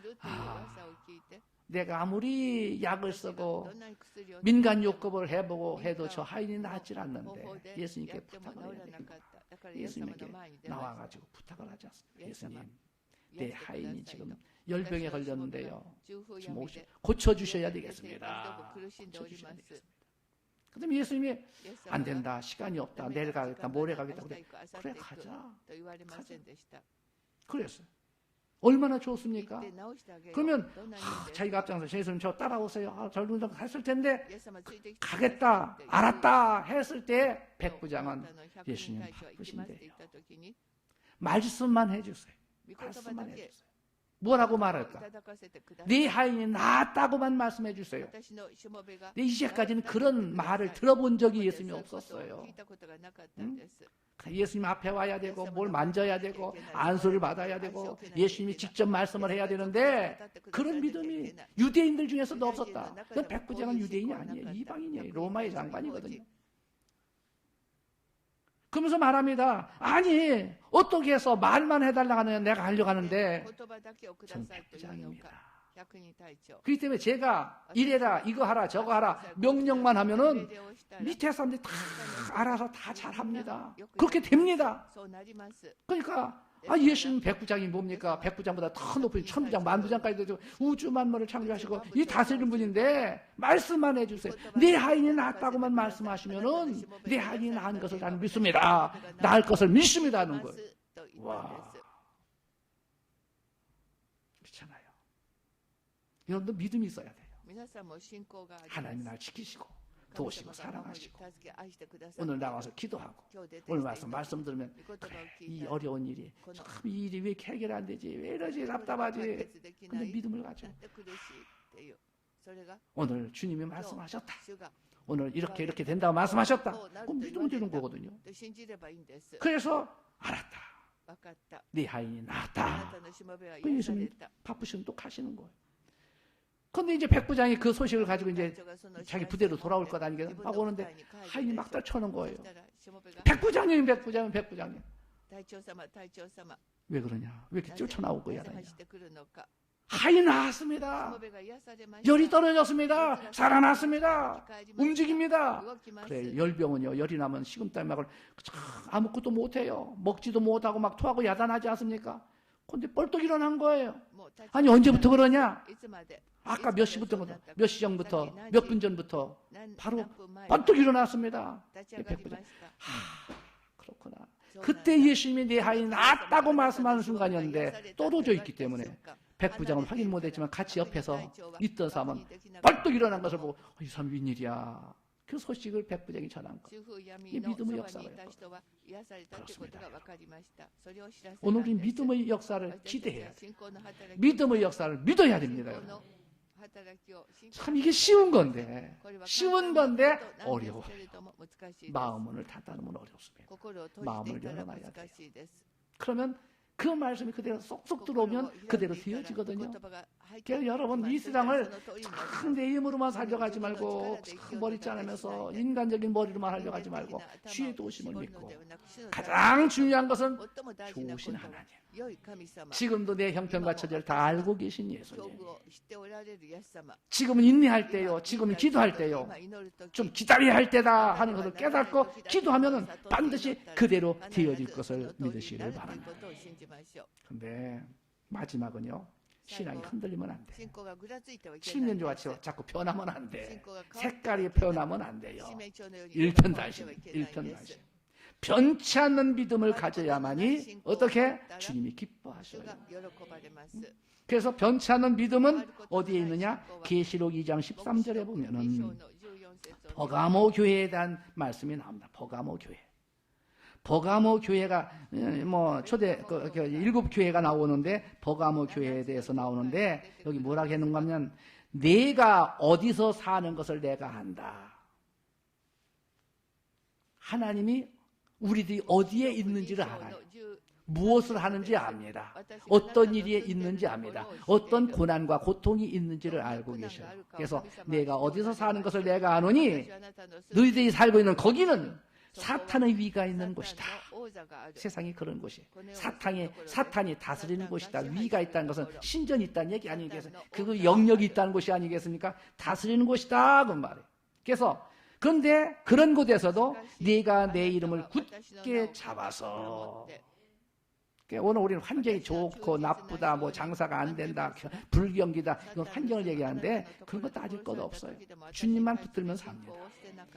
내가 아무리 약을 쓰고 민간 요법을 해보고 해도 저 하인이 낫질 않는데 예수님께 부탁을 해야 됩니다. 예수님께 나와가지고 부탁을 하지 않습니다. 예수님, 내 하인이 지금 열병에 걸렸는데요. 지금 고쳐주셔야 되겠습니다. 고쳐주셔야 되겠습니다. 그다음에 예수님이 안 된다, 시간이 없다, 내일 가겠다, 모레 가겠다. 그래, 가자. 그랬어요. 얼마나 좋습니까? 그러면 자기가 앞장서 예수님 저 따라오세요. 저를 했을 텐데 가겠다, 알았다 했을 때 백부장은 예수님 바쁘신데요. 말씀만 해주세요. 말씀만 해주세요. 뭐라고 말할까? 네 하인이 나았다고만 말씀해 주세요. 근데 이제까지는 그런 말을 들어본 적이 예수님이 없었어요. 응? 예수님 앞에 와야 되고 뭘 만져야 되고 안수를 받아야 되고 예수님이 직접 말씀을 해야 되는데 그런 믿음이 유대인들 중에서도 없었다. 그 백부장은 유대인이 아니에요. 이방인이에요. 로마의 장관이거든요. 그러면서 말합니다. 아니 어떻게 해서 말만 해달라고 하느냐, 내가 하려고 하는데 전 백부장입니다. 그렇기 때문에 제가 이래라, 이거 하라, 저거 하라 명령만 하면은 밑에 사람들이 다 알아서 다 잘합니다. 그렇게 됩니다. 그러니까 예수님 백부장이 뭡니까? 백부장보다 더 높은 천부장, 만부장까지도 우주 만물을 창조하시고 이 다스리는 분인데 말씀만 해주세요. 내 하인이 낫다고만 말씀하시면은 내 하인이 나은 것을 나는 믿습니다. 나을 것을 믿습니다 하는 거예요. 와, 그렇잖아요. 여러분도 믿음이 있어야 돼요. 하나님이 날 지키시고 도우시고 사랑하시고 오늘 나와서 기도하고 오늘 와서 말씀 들으면 그래, 이 어려운 일이 참 이 일이 왜 이렇게 해결 안 되지, 왜 이러지, 답답하지. 근데 믿음을 가져. 오늘 주님이 말씀하셨다, 오늘 이렇게 된다고 말씀하셨다, 그럼 믿으면 되는 거거든요. 그래서 알았다, 네 하인이 나았다. 그 예수님 바쁘시면 또 가시는 거예요. 근데 이제 백부장이 그 소식을 가지고 이제 자기 부대로 돌아올 것 아니겠어요? 막 오는데 하인이 막 떨쳐는 거예요. 백부장님. 왜 그러냐? 왜 이렇게 쫓아나오고 야다냐? 하인 나왔습니다. 열이 떨어졌습니다. 살아났습니다. 움직입니다. 그래, 열병은요, 열이 나면 식은땀 막을 아무것도 못해요. 먹지도 못하고 막 토하고 야단하지 않습니까? 근데 뻘떡 일어난 거예요. 아니 언제부터 그러냐? 아까 몇 시 전부터, 몇 분 전부터 바로 번뜩 일어났습니다. 백부장. 그렇구나. 그때 예수님이 내 하인이 낫다고 말씀하는 순간이었는데 떨어져 있기 때문에 백부장은 확인 못했지만 같이 옆에서 있던 사람은 벌떡 일어난 것을 보고 이 사람 웬일이야. 그 소식을 백부장이 전한 것. 이 믿음의 역사예요. 그렇습니다. 오늘 이 믿음의 역사를 기대해야 돼요. 믿음의 역사를 믿어야 됩니다. 참 이게 쉬운 건데 어려워요. 마음을 닫아놓으면 어렵습니다. 마음을 열어놔야 돼요. 그러면 그 말씀이 그대로 쏙쏙 들어오면 그대로 되어지거든요. 그래서 여러분 이 세상을 참 내 힘으로만 살려가지 말고 참 머리 짜내면서 인간적인 머리로만 하려고 하지 말고 주의 도우심을 믿고 가장 중요한 것은 좋으신 하나님, 지금도 내 형편과 처지를 다 알고 계신 예수님, 지금은 인내할 때요, 지금은 기도할 때요, 좀 기다려야 할 때다 하는 것을 깨닫고 기도하면 반드시 그대로 되어질 것을 믿으시기를 바랍니다. 근데 마지막은요, 신앙이 흔들리면 안 돼. 칠면조같이 자꾸 변하면 안 돼. 색깔이 변하면 안 돼요. 일편단심. 변치 않는 믿음을 가져야만이 어떻게? 주님이 기뻐하셔요. 그래서 변치 않는 믿음은 어디에 있느냐? 계시록 2장 13절에 보면은 버가모 교회에 대한 말씀이 나옵니다. 버가모 교회. 버가모 교회가 뭐 초대 일곱 교회가 나오는데 버가모 교회에 대해서 나오는데 여기 뭐라고 했는가 하면 내가 어디서 사는 것을 내가 안다. 하나님이 우리들이 어디에 있는지를 알아요. 무엇을 하는지 압니다. 어떤 일이 있는지 압니다. 어떤 고난과 고통이 있는지를 알고 계셔요. 그래서 내가 어디서 사는 것을 내가 아노니 너희들이 살고 있는 거기는 사탄의 위가 있는 곳이다. 세상이 그런 곳이 사탄이 다스리는 곳이다. 위가 있다는 것은 신전이 있다는 얘기 아니겠습니까? 그 영역이 있다는 곳이 아니겠습니까? 다스리는 곳이다 그 말이에요. 그래서 그런데 그런 곳에서도 네가 내 이름을 굳게 잡아서, 오늘 우리는 환경이 좋고 나쁘다, 뭐 장사가 안 된다, 불경기다, 이건 환경을 얘기하는데 그런 거 따질 것 없어요. 주님만 붙들면 삽니다.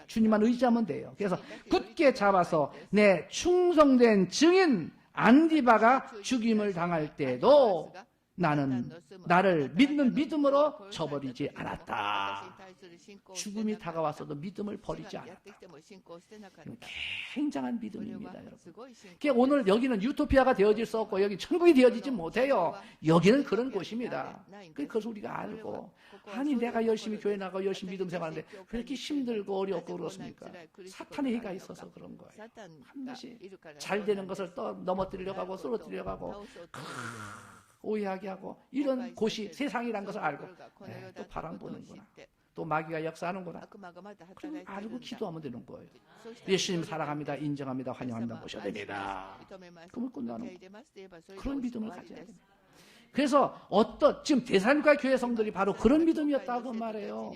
주님만 의지하면 돼요. 그래서 굳게 잡아서 내 충성된 증인 안디바가 죽임을 당할 때도 나는 나를 믿는 믿음으로 저버리지 않았다. 죽음이 다가왔어도 믿음을 버리지 않았다. 굉장한 믿음입니다, 여러분. 그러니까 오늘 여기는 유토피아가 되어질 수 없고 여기 천국이 되어지지 못해요. 여기는 그런 곳입니다. 그것을 우리가 알고, 아니 내가 열심히 교회 나가고 열심히 믿음 생활하는데 왜 이렇게 힘들고 어렵고 그렇습니까? 사탄의 해가 있어서 그런 거예요. 반드시 잘 되는 것을 또 넘어뜨리려고 하고 쓰러뜨리려고 하고 오해하게 하고, 이런 곳이 세상이란 것을 알고 또 바람 부는구나, 또 마귀가 역사하는구나, 그럼 알고 기도하면 되는 거예요. 예수님 사랑합니다, 인정합니다, 환영합니다, 모셔야 됩니다. 그러면 끝나는 거예요. 그런 믿음을 가져야 됩니다. 그래서 지금 대산과 교회 성들이 바로 그런 믿음이었다고 말해요.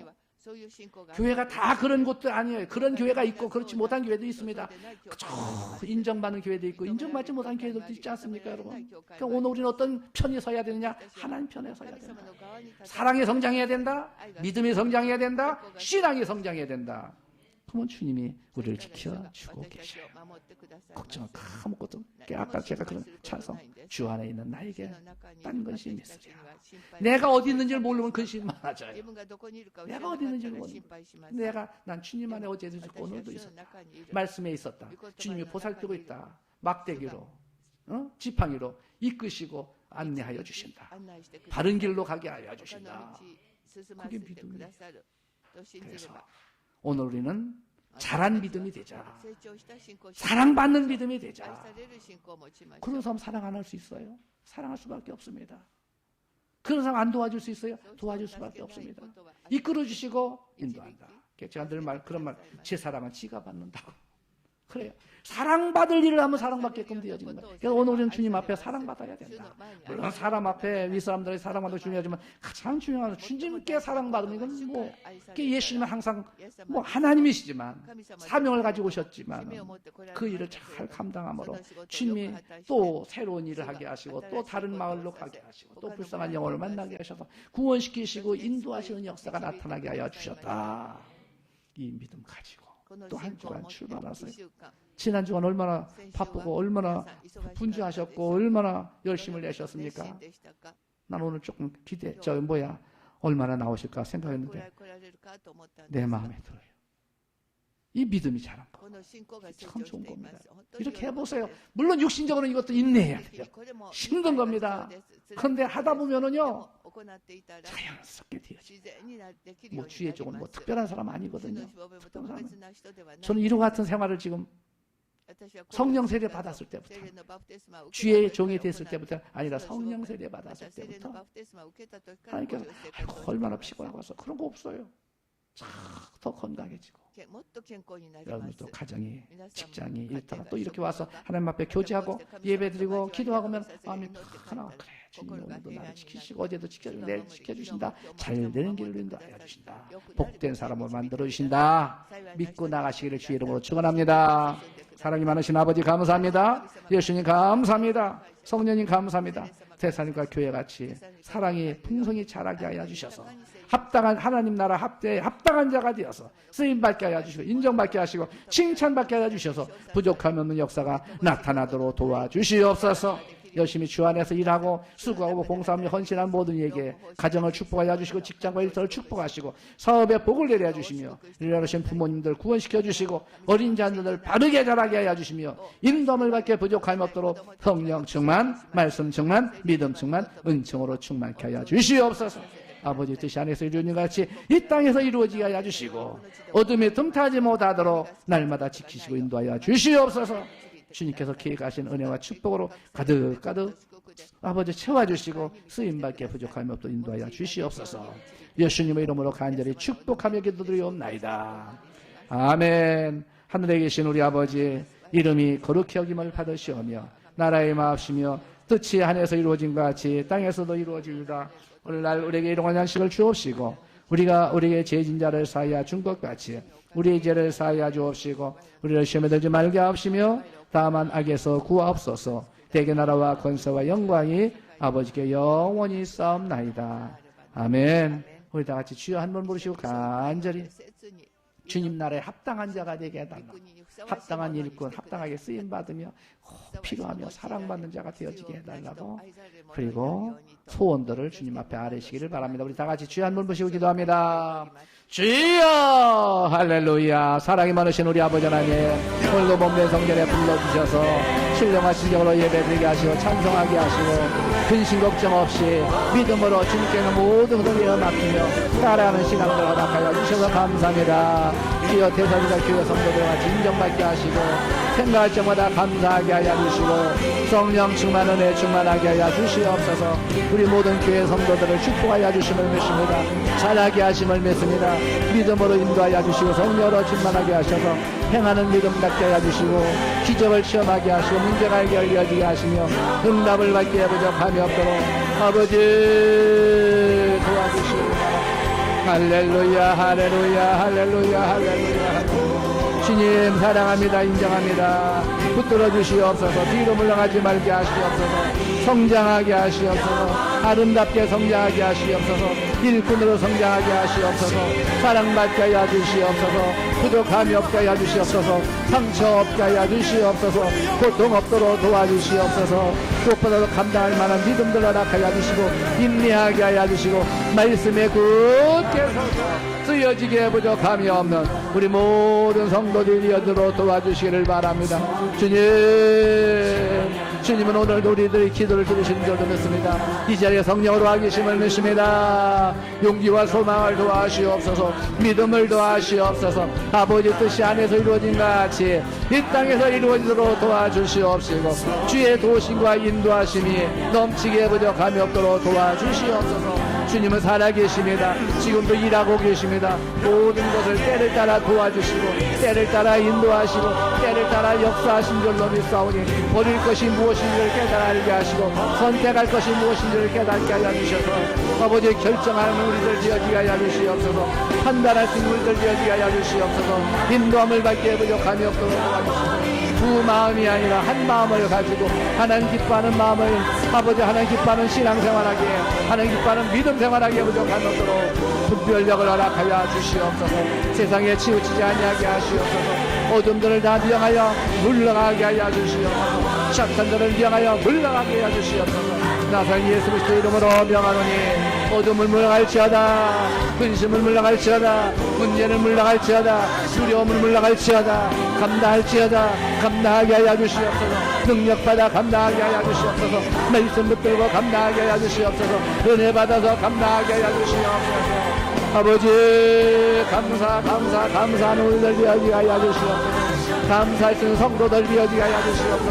교회가 다 그런 곳도 아니에요. 그런 교회가 있고 그렇지 못한 교회도 있습니다. 인정받는 교회도 있고 인정받지 못한 교회들도 있지 않습니까, 여러분? 그러니까 오늘 우리는 어떤 편에 서야 되느냐? 하나님 편에 서야 된다. 사랑에 성장해야 된다. 믿음이 성장해야 된다. 신앙이 성장해야 된다. 그러면 주님이 우리를 지켜주고 계셔요. 걱정을 아무것도. 아까 제가 그런 찬성, 주 안에 있는 나에게 딴 것이 있으랴. 내가 어디 있는지를 모르면 근심이 많아져요. 내가 어디 있는지를 모르면, 난 주님 안에 어제도 있었고 오늘도 있었다. 말씀에 있었다. 주님이 보살피고 있다. 막대기로, 지팡이로 이끄시고 안내하여 주신다. 바른 길로 가게 하여 주신다. 그게 믿음이에요. 그래서 오늘 우리는 자란 믿음이 되자. 사랑받는 믿음이 되자. 그런 사람 사랑 안 할 수 있어요? 사랑할 수밖에 없습니다. 그런 사람 안 도와줄 수 있어요? 도와줄 수밖에 없습니다. 이끌어 주시고 인도한다. 제가 늘 그런 말, 제 사랑은 지가 받는다고. 그래요. 사랑받을 일을 하면 사랑받게끔 되어지는 거예요. 그래서 오늘 우리는 주님 앞에 사랑받아야 된다. 물론 사람 앞에 윗사람들이 사랑받는 게 중요하지만 가장 중요한 것은 주님께 사랑받으면, 이건 뭐 예수님은 항상 뭐 하나님이시지만 사명을 가지고 오셨지만 그 일을 잘 감당함으로 주님이 또 새로운 일을 하게 하시고 또 다른 마을로 가게 하시고 또 불쌍한 영혼을 만나게 하셔서 구원시키시고 인도하시는 역사가 나타나게 하여 주셨다. 이 믿음 가지고 또 한 주간 출발하세요. 지난 주간 얼마나 바쁘고 얼마나 분주하셨고 얼마나 열심을 내셨습니까? 난 오늘 조금 얼마나 나오실까 생각했는데 내 마음에 들어요. 이 믿음이 자란 거 참 좋은 겁니다. 이렇게 해보세요. 물론 육신적으로는 이것도 인내해야 돼요. 힘든 겁니다. 그런데 하다 보면은요 자연스럽게 되어져요. 뭐 주의 쪽은 뭐 특별한 사람 아니거든요. 특별한 사람은. 저는 이와 같은 생활을 지금 성령 세례 받았을 때부터, 주의 종이 됐을 때부터 아니라 성령 세례 받았을 때부터 하나님께서 아이고 얼마나 피곤하고 와서 그런 거 없어요. 더 건강해지고 여러분도 가정이, 직장이, 일터가 또 이렇게 와서 하나님 앞에 교제하고 예배드리고 기도하고 하면 마음이 하나 그래 주님 오늘도 나를 지키시고 어제도 지켜주고 내일 지켜주신다. 잘 되는 길을 인도하여 주신다. 복된 사람으로 만들어 주신다. 믿고 나가시기를 주의 이름으로 축원합니다. 사랑이 많으신 아버지 감사합니다. 예수님 감사합니다. 성령님 감사합니다. 대사님과 교회같이 사랑이 풍성히 자라게 하여 주셔서 합당한 하나님 나라 합대에 합당한 자가 되어서 쓰임받게 하여 주시고 인정받게 하시고 칭찬받게 하여 주셔서 부족함 없는 역사가 나타나도록 도와주시옵소서. 열심히 주 안에서 일하고 수고하고 봉사하며 헌신한 모든 이에게 가정을 축복하여 주시고 직장과 일터를 축복하시고 사업에 복을 내려 주시며 일하신 부모님들 구원시켜 주시고 어린 자녀들 바르게 자라게 하여 주시며 인도함을 받게 부족함이 없도록 성령 충만, 말씀 충만, 믿음 충만, 은총으로 충만케 하여 주시옵소서. 아버지 뜻이 안에서 이루어진 것 같이 이 땅에서 이루어지게 하여 주시고 어둠에 틈타지 못하도록 날마다 지키시고 인도하여 주시옵소서. 주님께서 계획하신 은혜와 축복으로 가득가득 아버지 채워주시고 쓰임받게 부족함이 없도록 인도하여 주시옵소서. 예수님의 이름으로 간절히 축복하며 기도드리옵나이다. 아멘. 하늘에 계신 우리 아버지 이름이 거룩히 여김을 받으시오며 나라의 마옵시며 뜻이 하늘에서 이루어진 것 같이 땅에서도 이루어집니다. 오늘날 우리에게 일용할 양식을 주옵시고 우리가 우리에게 죄진 자를 사하여 준 것 같이 우리의 죄를 사하여 주옵시고 우리를 시험에 들지 말게 하옵시며 다만 악에서 구하옵소서. 대개 나라와 권세와 영광이 아버지께 영원히 싸움나이다. 아멘. 우리 다 같이 주여 한 번 부르시고 간절히 주님 나라에 합당한 자가 되게 해달라. 합당한 일꾼, 합당하게 쓰임받으며 필요하며 사랑받는 자가 되어지게 해달라고. 그리고 소원들을 주님 앞에 아뢰시기를 바랍니다. 우리 다 같이 주여 한 번 부르시고 기도합니다. 주여 할렐루야. 사랑이 많으신 우리 아버지 하나님 오늘도 몸된 성전에 불러주셔서 신령한 신경으로 예배드리게 하시고 찬송하게 하시고 근심 걱정 없이 믿음으로 주님께는 모든 것을 맡기며 따라가는 신앙들 허락하여 주셔서 감사합니다. 주여 대사주가 교회 성도들과 진정받게 하시고 생각할 때마다 감사하게 하여 주시고 성령 충만 은혜 충만하게 하여 주시옵소서. 우리 모든 교회 성도들을 축복하여 주심을 믿습니다. 잘하게 하심을 믿습니다. 믿음으로 인도하여 주시고 성령으로 충만하게 하셔서 행하는 믿음답게 하여 주시고 기적을 체험하게 하시고 문제가 해결되게 하시며 응답을 받기에 부족함이 없도록 아버지 도와주시옵소서. 할렐루야 할렐루야 할렐루야 할렐루야. 주님 사랑합니다. 인정합니다. 붙들어 주시옵소서. 뒤로 물러가지 말게 하시옵소서. 성장하게 하시옵소서. 아름답게 성장하게 하시옵소서. 일꾼으로 성장하게 하시옵소서. 사랑받게 하여 주시옵소서. 부족함이 없게 하여 주시옵소서. 상처 없게 하여 주시옵소서. 고통 없도록 도와주시옵소서. 무엇보다도 감당할 만한 믿음들 허락하여 주시고 인내하게 하여 주시고 말씀에 굳게 서서 쓰여지게 부족함이 없는 우리 모든 성도들이 이어들어 도와주시기를 바랍니다. 주님은 오늘도 우리들의 기도를 들으시는 줄도 믿습니다. 이 자리에 성령으로 와 계심을 믿습니다. 용기와 소망을 도와주시옵소서. 믿음을 도와주시옵소서. 아버지 뜻이 안에서 이루어진 것 같이 이 땅에서 이루어지도록 도와주시옵시고 주의 도우심과 인도하심이 넘치게 부족함이 없도록 도와주시옵소서. 주님은 살아계십니다. 지금도 일하고 계십니다. 모든 것을 때를 따라 도와주시고 때를 따라 인도하시고 때를 따라 역사하신 줄로 믿사오니 버릴 것이 무엇인지를 깨달아 알게 하시고 선택할 것이 무엇인지를 깨닫게 하여 주셔서 아버지 결정하는 우리들 되어지게 하여 주시옵소서. 판단할 수 있는 우리들 되어지게 하여 주시옵소서. 인도함을 받기에 부족함이 없도록 도와주시고 두 마음이 아니라 한 마음을 가지고 하나님 기뻐하는 마음을 아버지 하나님 기뻐하는 신앙생활하게 하나님 기뻐하는 믿음 생활하게 부족함이 없도록 분별력을 허락하여 주시옵소서. 세상에 치우치지 아니하게 하시옵소서. 어둠들을 다 명하여 물러가게 하여 주시옵소서. 착한들을 명하여 물러가게 하여 주시옵소서. 나사렛 예수 그리스도 이름으로 명하노니 어둠을 물러갈지어다. 근심을 물러갈지어다. 문제를 물러갈지어다. 두려움을 물러갈지어다. 감당할지어다. 감당하게 하여 주시옵소서. 능력받아 감당하게 하여 주시옵소서. 말씀 붙들고 감당하게 하여 주시옵소서. 은혜 받아서 감당하게 하여 주시옵소서. 아버지 감사하는 우리들 되어지게 하여 주시옵소서. 감사할 수 있는 성도들 되어지게 하여 주시옵소서.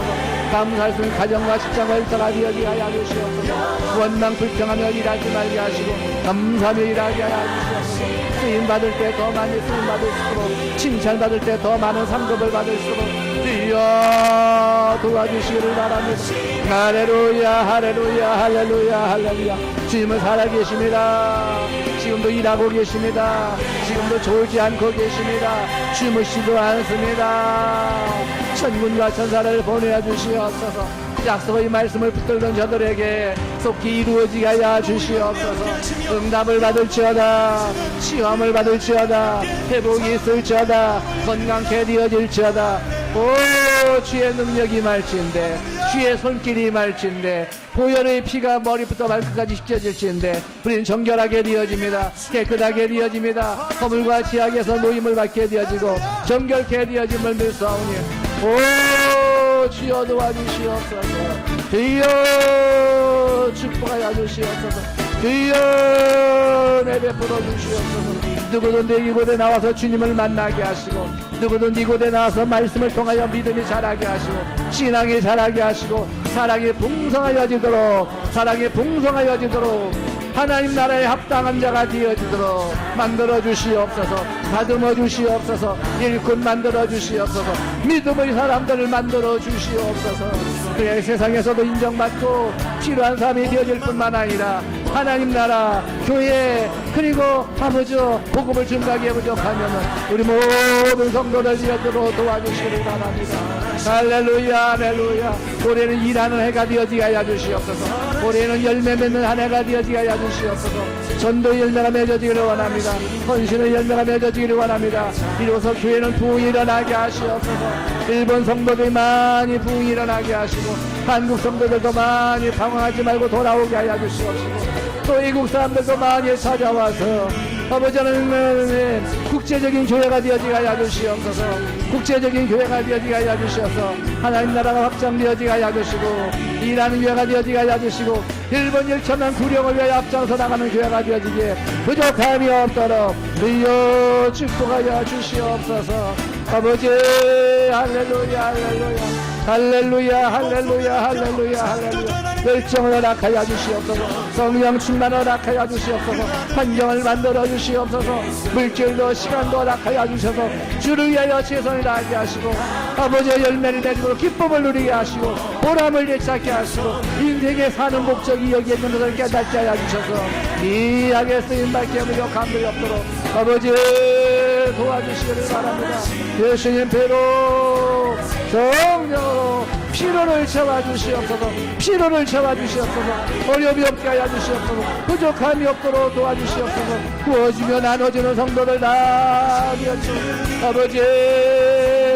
감사할 수 있는 가정과 직장과 일터가 되어지게 하여 주시옵소서. 원망 불평하며 일하지 말게 하시고 감사하며 일하게 하여 주시옵소서. 쓰임받을 때 더 많이 쓰임받을수록 칭찬받을 때 더 많은 상급을 받을수록 주여 도와주시기를 바랍니다. 할렐루야 할렐루야 할렐루야 할렐루야. 주님은 살아계십니다. 지금도 일하고 계십니다. 지금도 졸지 않고 계십니다. 주무시도 않습니다. 천군과 천사를 보내어 주시옵소서. 약속의 말씀을 붙들던 저들에게 속히 이루어지게 하여 주시옵소서. 응답을 받을지어다. 시험을 받을지어다. 회복이 있을지어다. 건강케 되어질지어다. 오 주의 능력이 말진데 주의 손길이 말진데 보혈의 피가 머리부터 발끝까지 씻겨질지인데 우리는 정결하게 되어집니다. 깨끗하게 되어집니다. 허물과 지악에서 노임을 받게 되어지고 정결케 되어짐을 믿사오니 오 주여 도와주시옵소서. 주여 축복하여 주시옵소서. 주여 내베풀어 주시옵소서. 누구든 이곳에 나와서 주님을 만나게 하시고 누구든 이곳에 나와서 말씀을 통하여 믿음이 자라게 하시고 신앙이 자라게 하시고 사랑이 풍성하여지도록 하나님 나라에 합당한 자가 되어지도록 만들어 주시옵소서. 다듬어 주시옵소서. 일꾼 만들어 주시옵소서. 믿음의 사람들을 만들어 주시옵소서. 그의 세상에서도 인정받고 필요한 사람이 되어질 뿐만 아니라 하나님 나라 교회 그리고 아버지 복음을 증가하기에 부족하면 우리 모든 성도들 되어도록 도와주시기를 바랍니다. 할렐루야 할렐루야. 올해는 일하는 해가 되어지게 하여 주시옵소서. 올해는 열매 맺는 한 해가 되어지게 하여 주시옵소서. 전도의 열매가 맺어지기를 원합니다. 헌신의 열매가 맺어지기를 원합니다. 이로써 교회는 부흥이 일어나게 하시옵소서. 일본 성도들이 많이 부흥이 일어나게 하시고 한국 성도들도 많이 방황하지 말고 돌아오게 하여 주시옵소서. 또 이국 사람들도 많이 찾아와서 아버지 하나님 국제적인 교회가 되어지게 하여 주시옵소서. 국제적인 교회가 되어지게 하여 주셔서 하나님 나라가 확장되어지게 하여 주시고 일하는 교회가 되어지게 하여 주시고 일본 1천만 구령을 위하여 앞장서 나가는 교회가 되어지기에 부족함이 없도록 주여 축복하여 주시옵소서. 아버지 할렐루야 할렐루야 할렐루야 할렐루야 할렐루야 할렐루야. 열정을 허락하여 주시옵소서. 성령 충만을 허락하여 주시옵소서. 환경을 만들어 주시옵소서. 물질도 시간도 허락하여 주셔서 주를 위하여 최선을 다하게 하시고 아버지의 열매를 내리고 기쁨을 누리게 하시고 보람을 되찾게 하시고 인생의 사는 목적이 여기에 있는 것을 깨닫게 하여 주셔서 이 악에 쓰임받게 무력함이 없도록 아버지 도와주시기를 바랍니다. 예수님 배로 성령으로 피로를 채워주시옵소서. 피로를 채워주시옵소서. 어려움이 없게 하여 주시옵소서. 부족함이 없도록 도와주시옵소서. 구워지며 나눠주는 성도들 다 되었죠. 아버지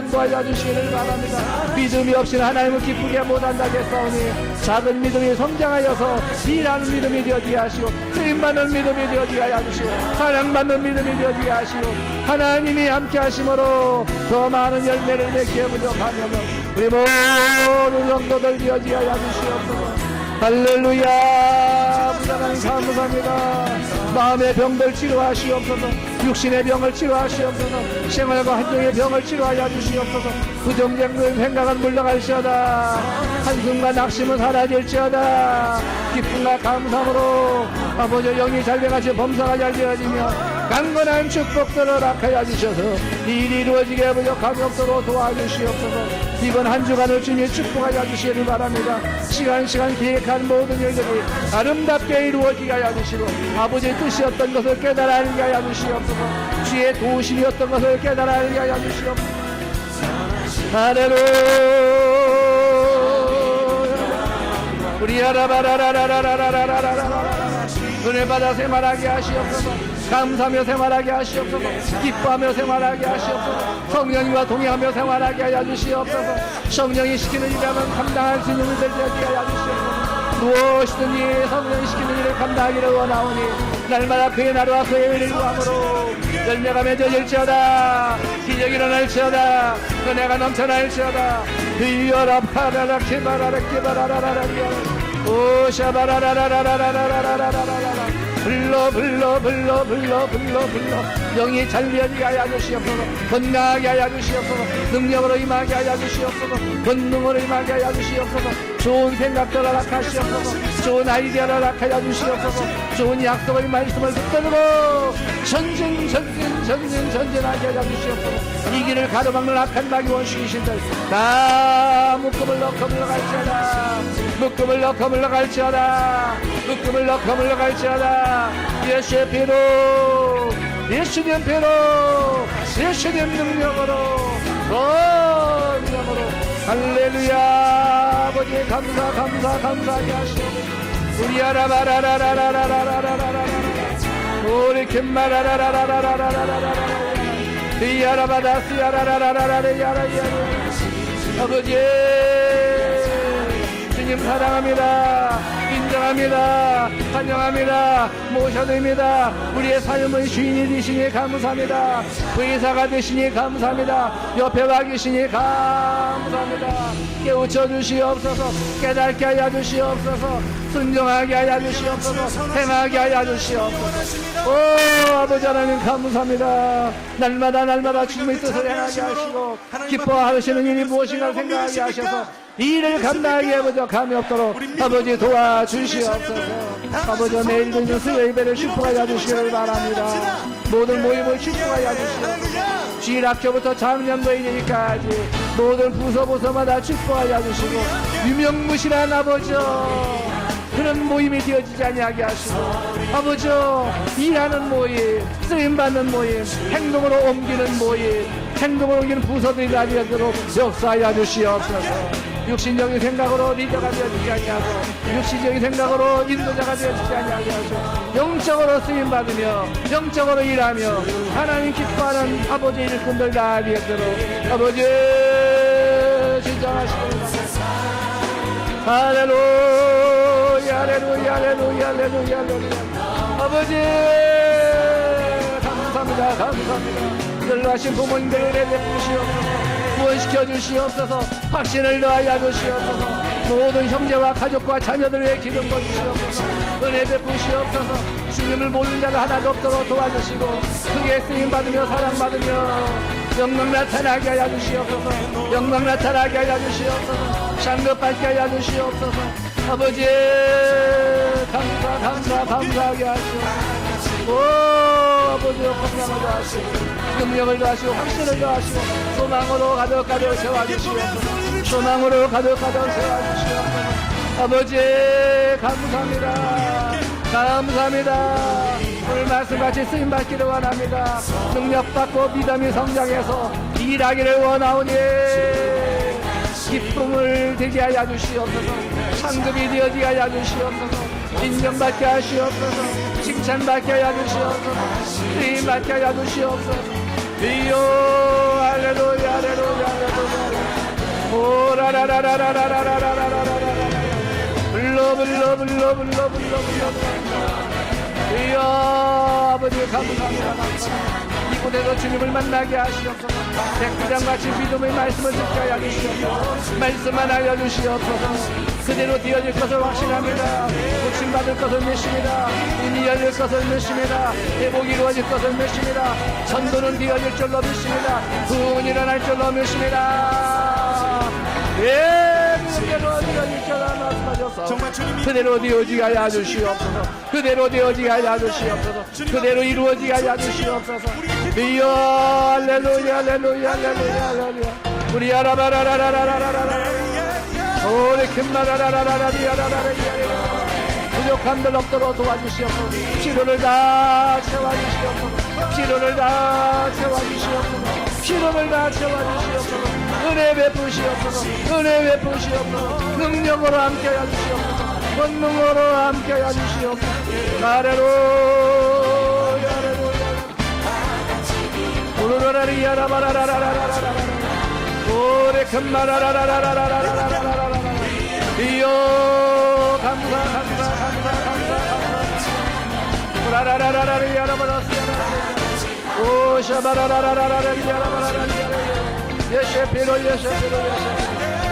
도와주시기를 바랍니다. 믿음이 없이는 하나님을 기쁘게 못한다겠사오니 작은 믿음이 성장하여서 일하는 믿음이 되어지게 하시고 쓰임받는 믿음이 되어지게 하여 주시고 사랑받는 믿음이 되어지게 하시고 하나님이 함께 하심으로 더 많은 열매를 맺게 부족하면 우리 모든 성도들 되어지게 하여 주시옵소서. 할렐루야. 부자하나님 감사합니다. 마음의 병들 치료하시옵소서. 육신의 병을 치료하시옵소서. 생활과 환경의 병을 치료하여 주시옵소서. 부정적인 생각은 물러갈지어다. 한순간 낙심은 사라질지어다. 기쁨과 감사함으로 아버지 영이 잘돼가시 범사가 잘 되어지며 강건한 축복들을 허락하여 주셔서 일이 이루어지게 부족함이 없도록 도와주시옵소서. 이번 한 주간을 주님이 축복하여 주시기를 바랍니다. 시간 계획한 모든 일들이 아름답게 이루어지게 하여 주시고 아버지의 뜻이었던 것을 깨달아 알게 하여 주시옵소서. 주의 도우심이었던 것을 깨달아 알게 하여 주시옵소서. 할렐루야. 우리 아라바라라라라라라라라라 은혜 받아 생활하게 하시옵소서. 감사하며 생활하게 하시옵소서. 기뻐하며 생활하게 하시옵소서. 성령님과 동행하며 생활하게 하여 주시옵소서. 성령이 시키는 일이라면 감당할 수 있는 일들 되게 하여 주시옵소서. 무엇이든지 성령이 시키는 일을 감당하기를 원하오니 날마다 그의 나라와 그의 의를 구함으로 열매가 맺어질지어다. 기적이 일어날지어다. 은혜가 넘쳐날지어다. 비열아파라라 케바라라 케바라라라라 오샤바라라라라라라라라라라 불러 영이 잘려지게 하여 주시옵소서. 건강하게 하여 주시옵소서. 능력으로 임하게 하여 주시옵소서. 권능으로 임하게 하여 주시옵소서. 좋은 생각들을 허락하시옵소서. 좋은 아이디어를 허락하여 주시옵소서. 좋은 약속의 말씀을 붙들고 전진하게 하여 주시옵소서. 이 길을 가로막는 악한 마귀 원수이신들 다 묶음을 넣고 물러갈지어다. 묶음을 넣고 물러갈지어다. 묶음을 넣고 물러갈지어다. 예수의 피로, 예수님 피로, 예수님 능력으로, 할렐루야. 아버지 감사하게 하시오. 우리 아라바라라라라라라라라라라 우리 킴마라라라라라라라라라 이아라바다스야라라라라라라라라 아버지 주님 사랑합니다. 인정합니다. 환영합니다. 모셔드립니다. 우리의 삶의 주인이 되시니 감사합니다. 의사가 되시니 감사합니다. 옆에 와 계시니 감사합니다. 깨우쳐 주시옵소서. 깨닫게 하여 주시옵소서. 순종하게 하여 주시옵소서. 행하게 하여 주시옵소서. 오 아버지 하나님 감사합니다. 날마다 주님의 뜻을 행하게 하시고 기뻐하시는 일이 무엇인가 생각하게 하셔서 이 일을 감당하게 해보자 감이 없도록 아버지 도와주시옵소서. 아버지 내일도 있는 수요 예배를 축복하여 주시기를 바랍니다. 모든 모임을 축복하여 주시옵소서. 주일학교부터 작년도이니까지 모든 부서마다 축복하여 주시고 유명무실한 아버지요 그런 모임이 되어지지 아니하게 하시고 아버지요 일하는 모임 쓰임받는 모임 행동으로 옮기는 모임 행동으로 옮기는 부서들이 되도록 역사하여 주시옵소서. 육신적인 생각으로 리더가 되어지지 아니하고 육신적인 생각으로 인도자가 되어지지 아니하게 하시고 영적으로 쓰임받으며 영적으로 일하며 하나님 기뻐하는 아버지의 일꾼들 다 되도록 아버지 진정하시고 할렐루야 할렐루야 할렐루야 할렐루야 아버지 감사합니다. 연로하신 부모님들을 베푸시옵소서. 구원시켜 주시옵소서. 확신을 더하여 주시옵소서. 모든 형제와 가족과 자녀들의 기름 부어주시옵소서. 은혜 베푸시옵소서. 주님을 모르는 자가 하나도 없도록 도와주시고 크게 쓰임받으며 사랑받으며 영광 나타나게 하여 주시옵소서. 영광 나타나게 하여 주시옵소서. 상급받게 하여 주시옵소서. 아버지 감사하게 하시옵소서. 오 아버지요 건강을 더하시고 능력을 더하시고 확신을 더하시고 소망으로 가득 세워주시옵소서. 소망으로 가득 세워주시옵소서. 아버지 감사합니다. 오늘 말씀같이 쓰임받기를 원합니다. 능력받고 믿음이 성장해서 일하기를 원하오니 기쁨을 되게 하여 주시옵소서. 상급이 되어지게 하여 주시옵소서. 인정받게 하시옵소서. 칭찬받게 하여 주시옵소서. 쓰임받게 하여 주시옵소서. 이요 할렐루야 오라라라라라라라라라라라라라 불러 이요 아버지 감사합니다. 이곳에서 주님을 만나게 하시옵소서. 백부장같이 믿음의 말씀을 듣게 하여 주시옵소서. 말씀만 하여 주시옵소서. 그대로 되어질 것을 확신합니다. 고침받을 것을 믿습니다. 문이 열릴 것을 믿습니다. 회복이 이루어질 것을 믿습니다. 전도는 되어질 줄로 믿습니다. 구원이 일어날 줄로 믿습니다. 그대로 되어질 줄로 말씀하셔서 그대로 되어지게 하여 주시옵소서. 그대로 되어지게 하여 주시옵소서. 그대로 이루어지게 하여 주시옵소서. 이여 할렐루야 우리 아라바라라라라라라라 오래 킴마라라라라라라라라라 부족함들 없도록 도와주시옵소서. 피로를 다 채워주시옵소서. 피로를 다 채워주시옵소서. 은혜 베푸시옵소서. 능력으로 함께하여 주시옵소서. 권능으로 함께하여 주시옵소서. 할렐루야 오르라라리야라바라라라라라라 오래 큰마라라라라라라라라라라 이요 감사 오라라라라리야라바라스야라 오 샤바라라라라리야라바라라리야라 예셰피로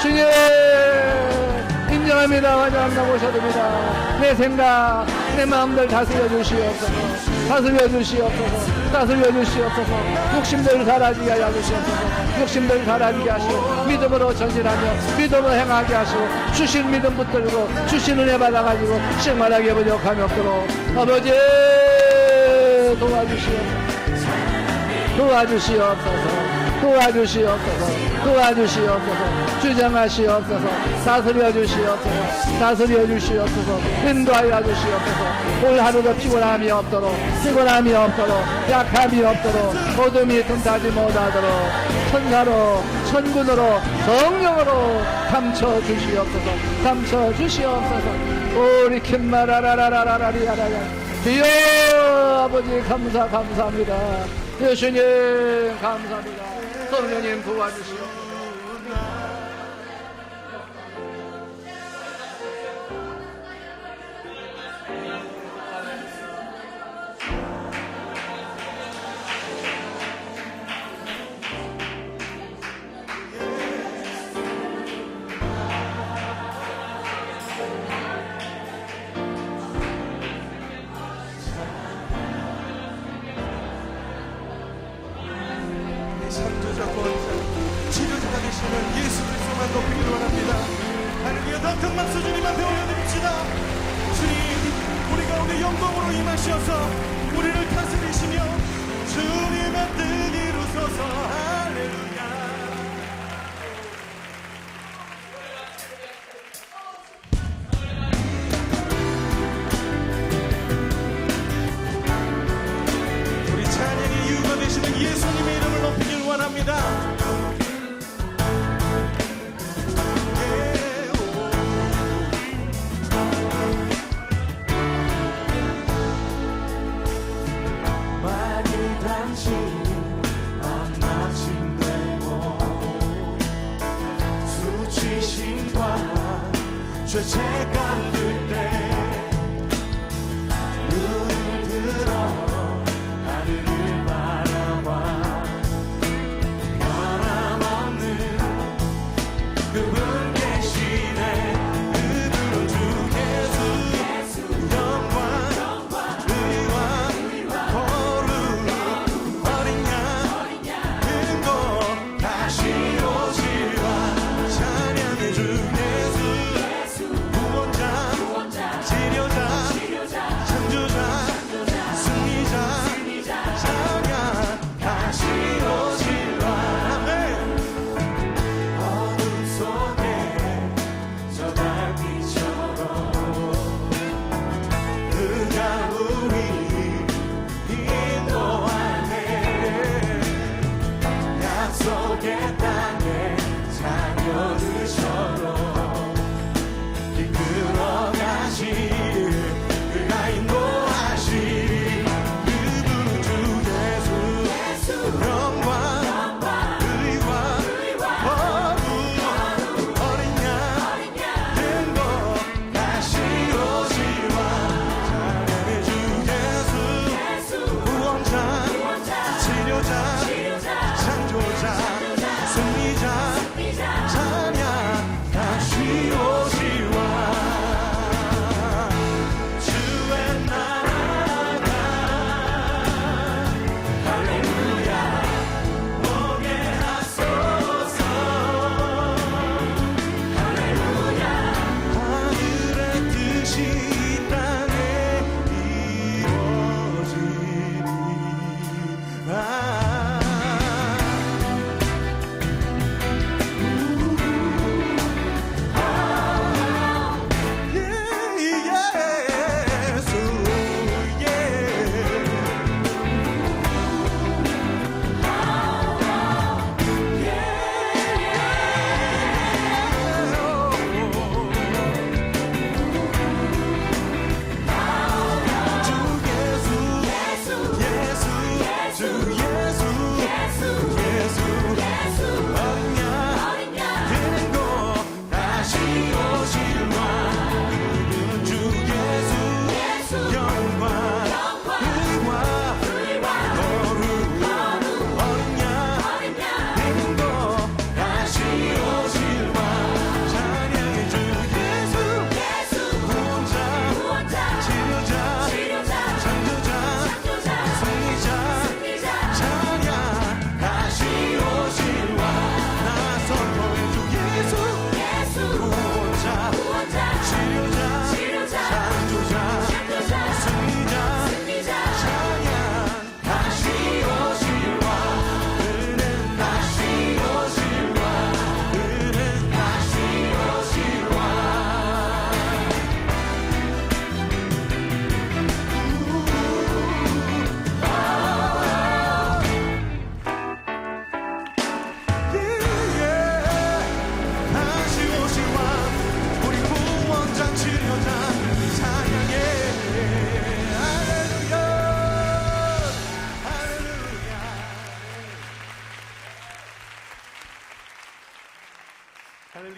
주님 인정합니다. 환영한다고 오셔됩니다. 내 생각 내 마음들 다스려 주시옵소서. 다스려 주시옵소서. 다스려 주시옵소서. 욕심들 사라지게 하여 주시옵소서. 욕심들 사라지게 하시고 믿음으로 전진하며 믿음으로 행하게 하시고 주신 믿음 붙들고 주신 은혜 받아가지고 실만하게 번역하며 없도록 아버지 도와주시옵소서. 도와주시옵소서. 도와주시옵소서. 도와주시옵소서. 주장하시옵소서. 다스려 주시옵소서. 다스려 주시옵소서. 인도하여 주시옵소서. 올 하루도 피곤함이 없도록 피곤함이 없도록 약함이 없도록 어둠이 틈타지 못하도록 천사로 천군으로 성령으로 감춰 주시옵소서. 감춰 주시옵소서. 우리 킴마라라라라라리아라야 주여 아버지 감사합니다. 예수님 감사합니다. 성령님 도와주시옵소서. 치료자가 되시는 예수 그리스도만 높이기를 원합니다. 하나님의 더 큰 박수 주님한테 올려드립시다. 주님 우리 가운데 영광으로 임하셔서 우리를 다스리시며 주님의 뜻 이루소서. 할렐루야. 우리 찬양의 이유가 되시는 예수님의 이름을 높이길 원합니다. 죄가 될때 눈을 들어 하늘을 바라봐 변함없는 그분 계시네. 그분은 주 예수 영광 의왕 거룩 어린 양 큰 것 다시 오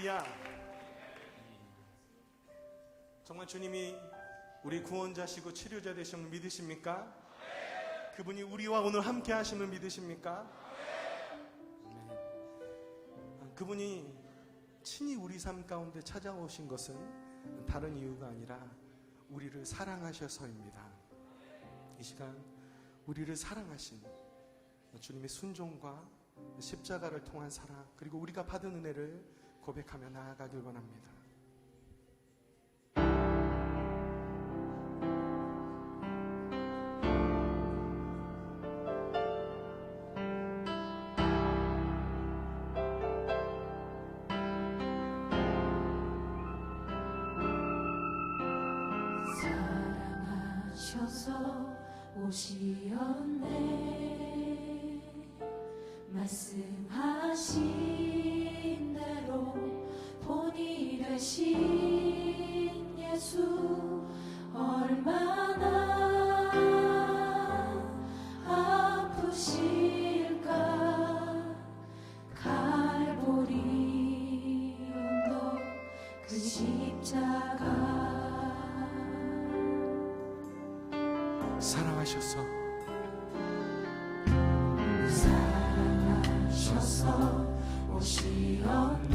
할렐루야. 정말 주님이 우리 구원자시고 치료자 되심을 믿으십니까? 그분이 우리와 오늘 함께 하심을 믿으십니까? 그분이 친히 우리 삶 가운데 찾아오신 것은 다른 이유가 아니라 우리를 사랑하셔서입니다. 이 시간 우리를 사랑하신 주님의 순종과 십자가를 통한 사랑, 그리고 우리가 받은 은혜를 고백하며 나아가길 원합니다. 사랑하셔서 오시었네. 말씀하신 대로 본이 되신 예수, 얼마나 아프실까. 갈보리 언덕 그 십자가 사랑하셔서 오시었네.